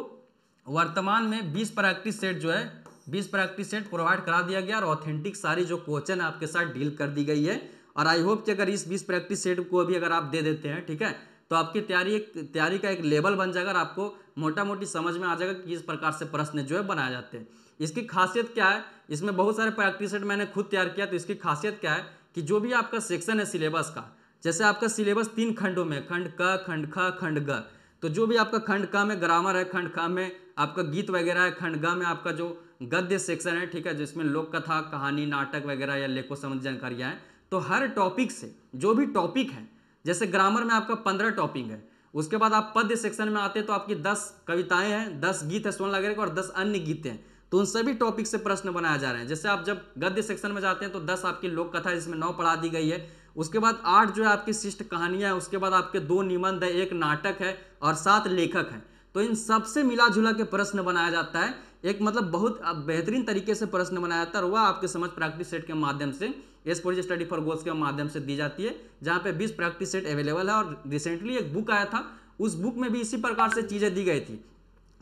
वर्तमान में 20 प्रैक्टिस सेट जो है 20 प्रैक्टिस सेट प्रोवाइड करा दिया गया, और ऑथेंटिक सारी जो क्वेश्चन आपके साथ डील कर दी गई है। और आई होप कि अगर इस 20 प्रैक्टिस सेट को भी अगर आप दे देते हैं, ठीक है, तो आपकी तैयारी का एक लेवल बन जाएगा और आपको मोटा मोटी समझ में आ जाएगा कि इस प्रकार से प्रश्न जो है बनाए जाते हैं। इसकी खासियत क्या है, इसमें बहुत सारे प्रैक्टिस सेट मैंने खुद तैयार किया, तो इसकी खासियत क्या है कि जो भी आपका सेक्शन है सिलेबस का, जैसे आपका सिलेबस 3 खंडों में, खंड क, खंड ख, खंड ग, तो जो भी आपका खंड क में ग्रामर है, खंड ख में आपका गीत वगैरह है, खंड ग में आपका जो गद्य सेक्शन है, ठीक है, जिसमें लोक कथा, कहानी, नाटक वगैरह या लेखों संबंधी जानकारियाँ हैं, तो हर टॉपिक से जो भी टॉपिक है, जैसे ग्रामर में आपका 15 टॉपिक है, उसके बाद आप पद्य सेक्शन में आते हैं तो आपकी 10 कविताएं हैं, 10 गीत है स्वर्ण लगेगा और 10 अन्य गीत हैं, तो उन सभी टॉपिक से प्रश्न बनाए जा रहे हैं। जैसे आप जब गद्य सेक्शन में जाते हैं तो 10 आपकी लोक कथा है जिसमें 9 पढ़ा दी गई है, उसके बाद 8 जो है आपकी शिष्ट कहानियां है, उसके बाद आपके 2 निबंध है, 1 नाटक है और 7 लेखक है। तो इन सबसे मिला जुला के प्रश्न बनाया जाता है, एक मतलब बहुत बेहतरीन तरीके से प्रश्न बनाया जाता है, और वह आपके समझ प्रैक्टिस सेट के माध्यम से S project study for goals के माध्यम से दी जाती है, जहाँ पे 20 प्रैक्टिस सेट अवेलेबल है। और रिसेंटली एक बुक आया था, उस बुक में भी इसी प्रकार से चीज़ें दी गई थी।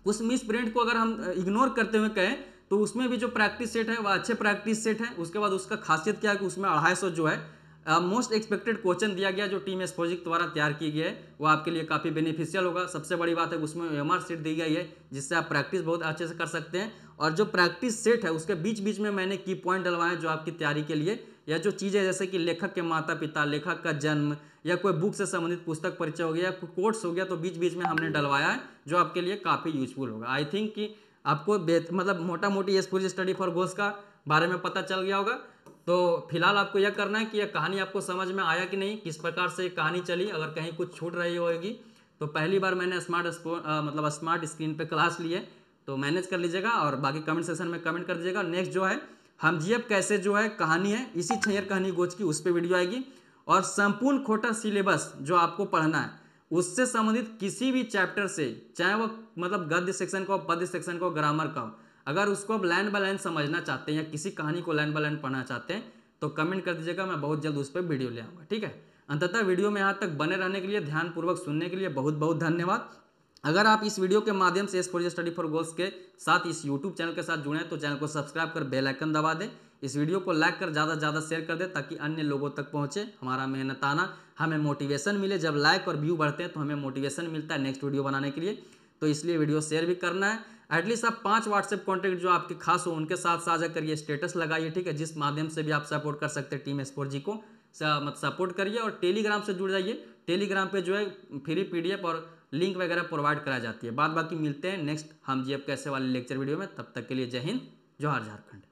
उस मिस प्रिंट को अगर हम इग्नोर करते हुए कहें तो उसमें भी जो प्रैक्टिस सेट है वह अच्छे प्रैक्टिस सेट है। उसके बाद उसका खासियत क्या है कि उसमें 250 जो है मोस्ट एक्सपेक्टेड क्वेश्चन दिया गया, जो टीम एस प्रोजेक्ट द्वारा तैयार की गई है, वो आपके लिए काफ़ी बेनिफिशियल होगा। सबसे बड़ी बात है उसमें OMR सीट दी गई है, जिससे आप प्रैक्टिस बहुत अच्छे से कर सकते हैं। और जो प्रैक्टिस सेट है उसके बीच बीच में मैंने की पॉइंट डलवाए हैं जो आपकी तैयारी के लिए, या जो चीज़ें जैसे कि लेखक के माता पिता, लेखक का जन्म, या कोई बुक से संबंधित पुस्तक परिचय हो गया, या कोई कोट्स हो गया, तो बीच बीच में हमने डलवाया है जो आपके लिए काफ़ी यूजफुल होगा। आई थिंक कि आपको मतलब मोटा मोटी S project study for goals का बारे में पता चल गया होगा। तो फिलहाल आपको यह करना है कि यह कहानी आपको समझ में आया कि नहीं, किस प्रकार से कहानी चली। अगर कहीं कुछ छूट रही होगी तो पहली बार मैंने स्मार्ट स्क्रीन पे क्लास ली है, तो मैनेज कर लीजिएगा और बाकी कमेंट सेक्शन में कमेंट कर दीजिएगा। नेक्स्ट जो है हम जीएफ कैसे जो है कहानी है, इसी छैयर कहानी गोच की, उस पर वीडियो आएगी। और संपूर्ण खोटा सिलेबस जो आपको पढ़ना है उससे संबंधित किसी भी चैप्टर से, चाहे वो मतलब गद्य सेक्शन का हो, पद्य सेक्शन का हो, ग्रामर का हो, अगर उसको आप लाइन बाय लाइन समझना चाहते हैं या किसी कहानी को लाइन बाय लाइन पढ़ना चाहते हैं तो कमेंट कर दीजिएगा, मैं बहुत जल्द उस पर वीडियो ले आऊँगा, ठीक है। अंततः वीडियो में यहाँ तक बने रहने के लिए, ध्यानपूर्वक सुनने के लिए बहुत बहुत धन्यवाद। अगर आप इस वीडियो के माध्यम से S project study for goals के साथ इस यूट्यूब चैनल के साथ जुड़े हैं तो चैनल को सब्सक्राइब कर बेल आइकन दबा दें, इस वीडियो को लाइक कर ज़्यादा से ज़्यादा शेयर कर दें ताकि अन्य लोगों तक पहुँचे। हमारा मेहनताना हमें मोटिवेशन मिले, जब लाइक और व्यू बढ़ते हैं तो हमें मोटिवेशन मिलता है नेक्स्ट वीडियो बनाने के लिए। तो इसलिए वीडियो शेयर भी करना है। एटलीस्ट आप 5 व्हाट्सएप कॉन्टैक्ट जो आपके खास हो उनके साथ साझा करिए, स्टेटस लगाइए, ठीक है, जिस माध्यम से भी आप सपोर्ट कर सकते हैं टीम एस4 जी को सपोर्ट करिए। और टेलीग्राम से जुड़ जाइए, टेलीग्राम पे जो है फ्री PDF और लिंक वगैरह प्रोवाइड कराई जाती है। बाकी मिलते हैं नेक्स्ट हम जीएफ कैसे वाले लेक्चर वीडियो में, तब तक के लिए जय हिंद, जोहार झारखंड।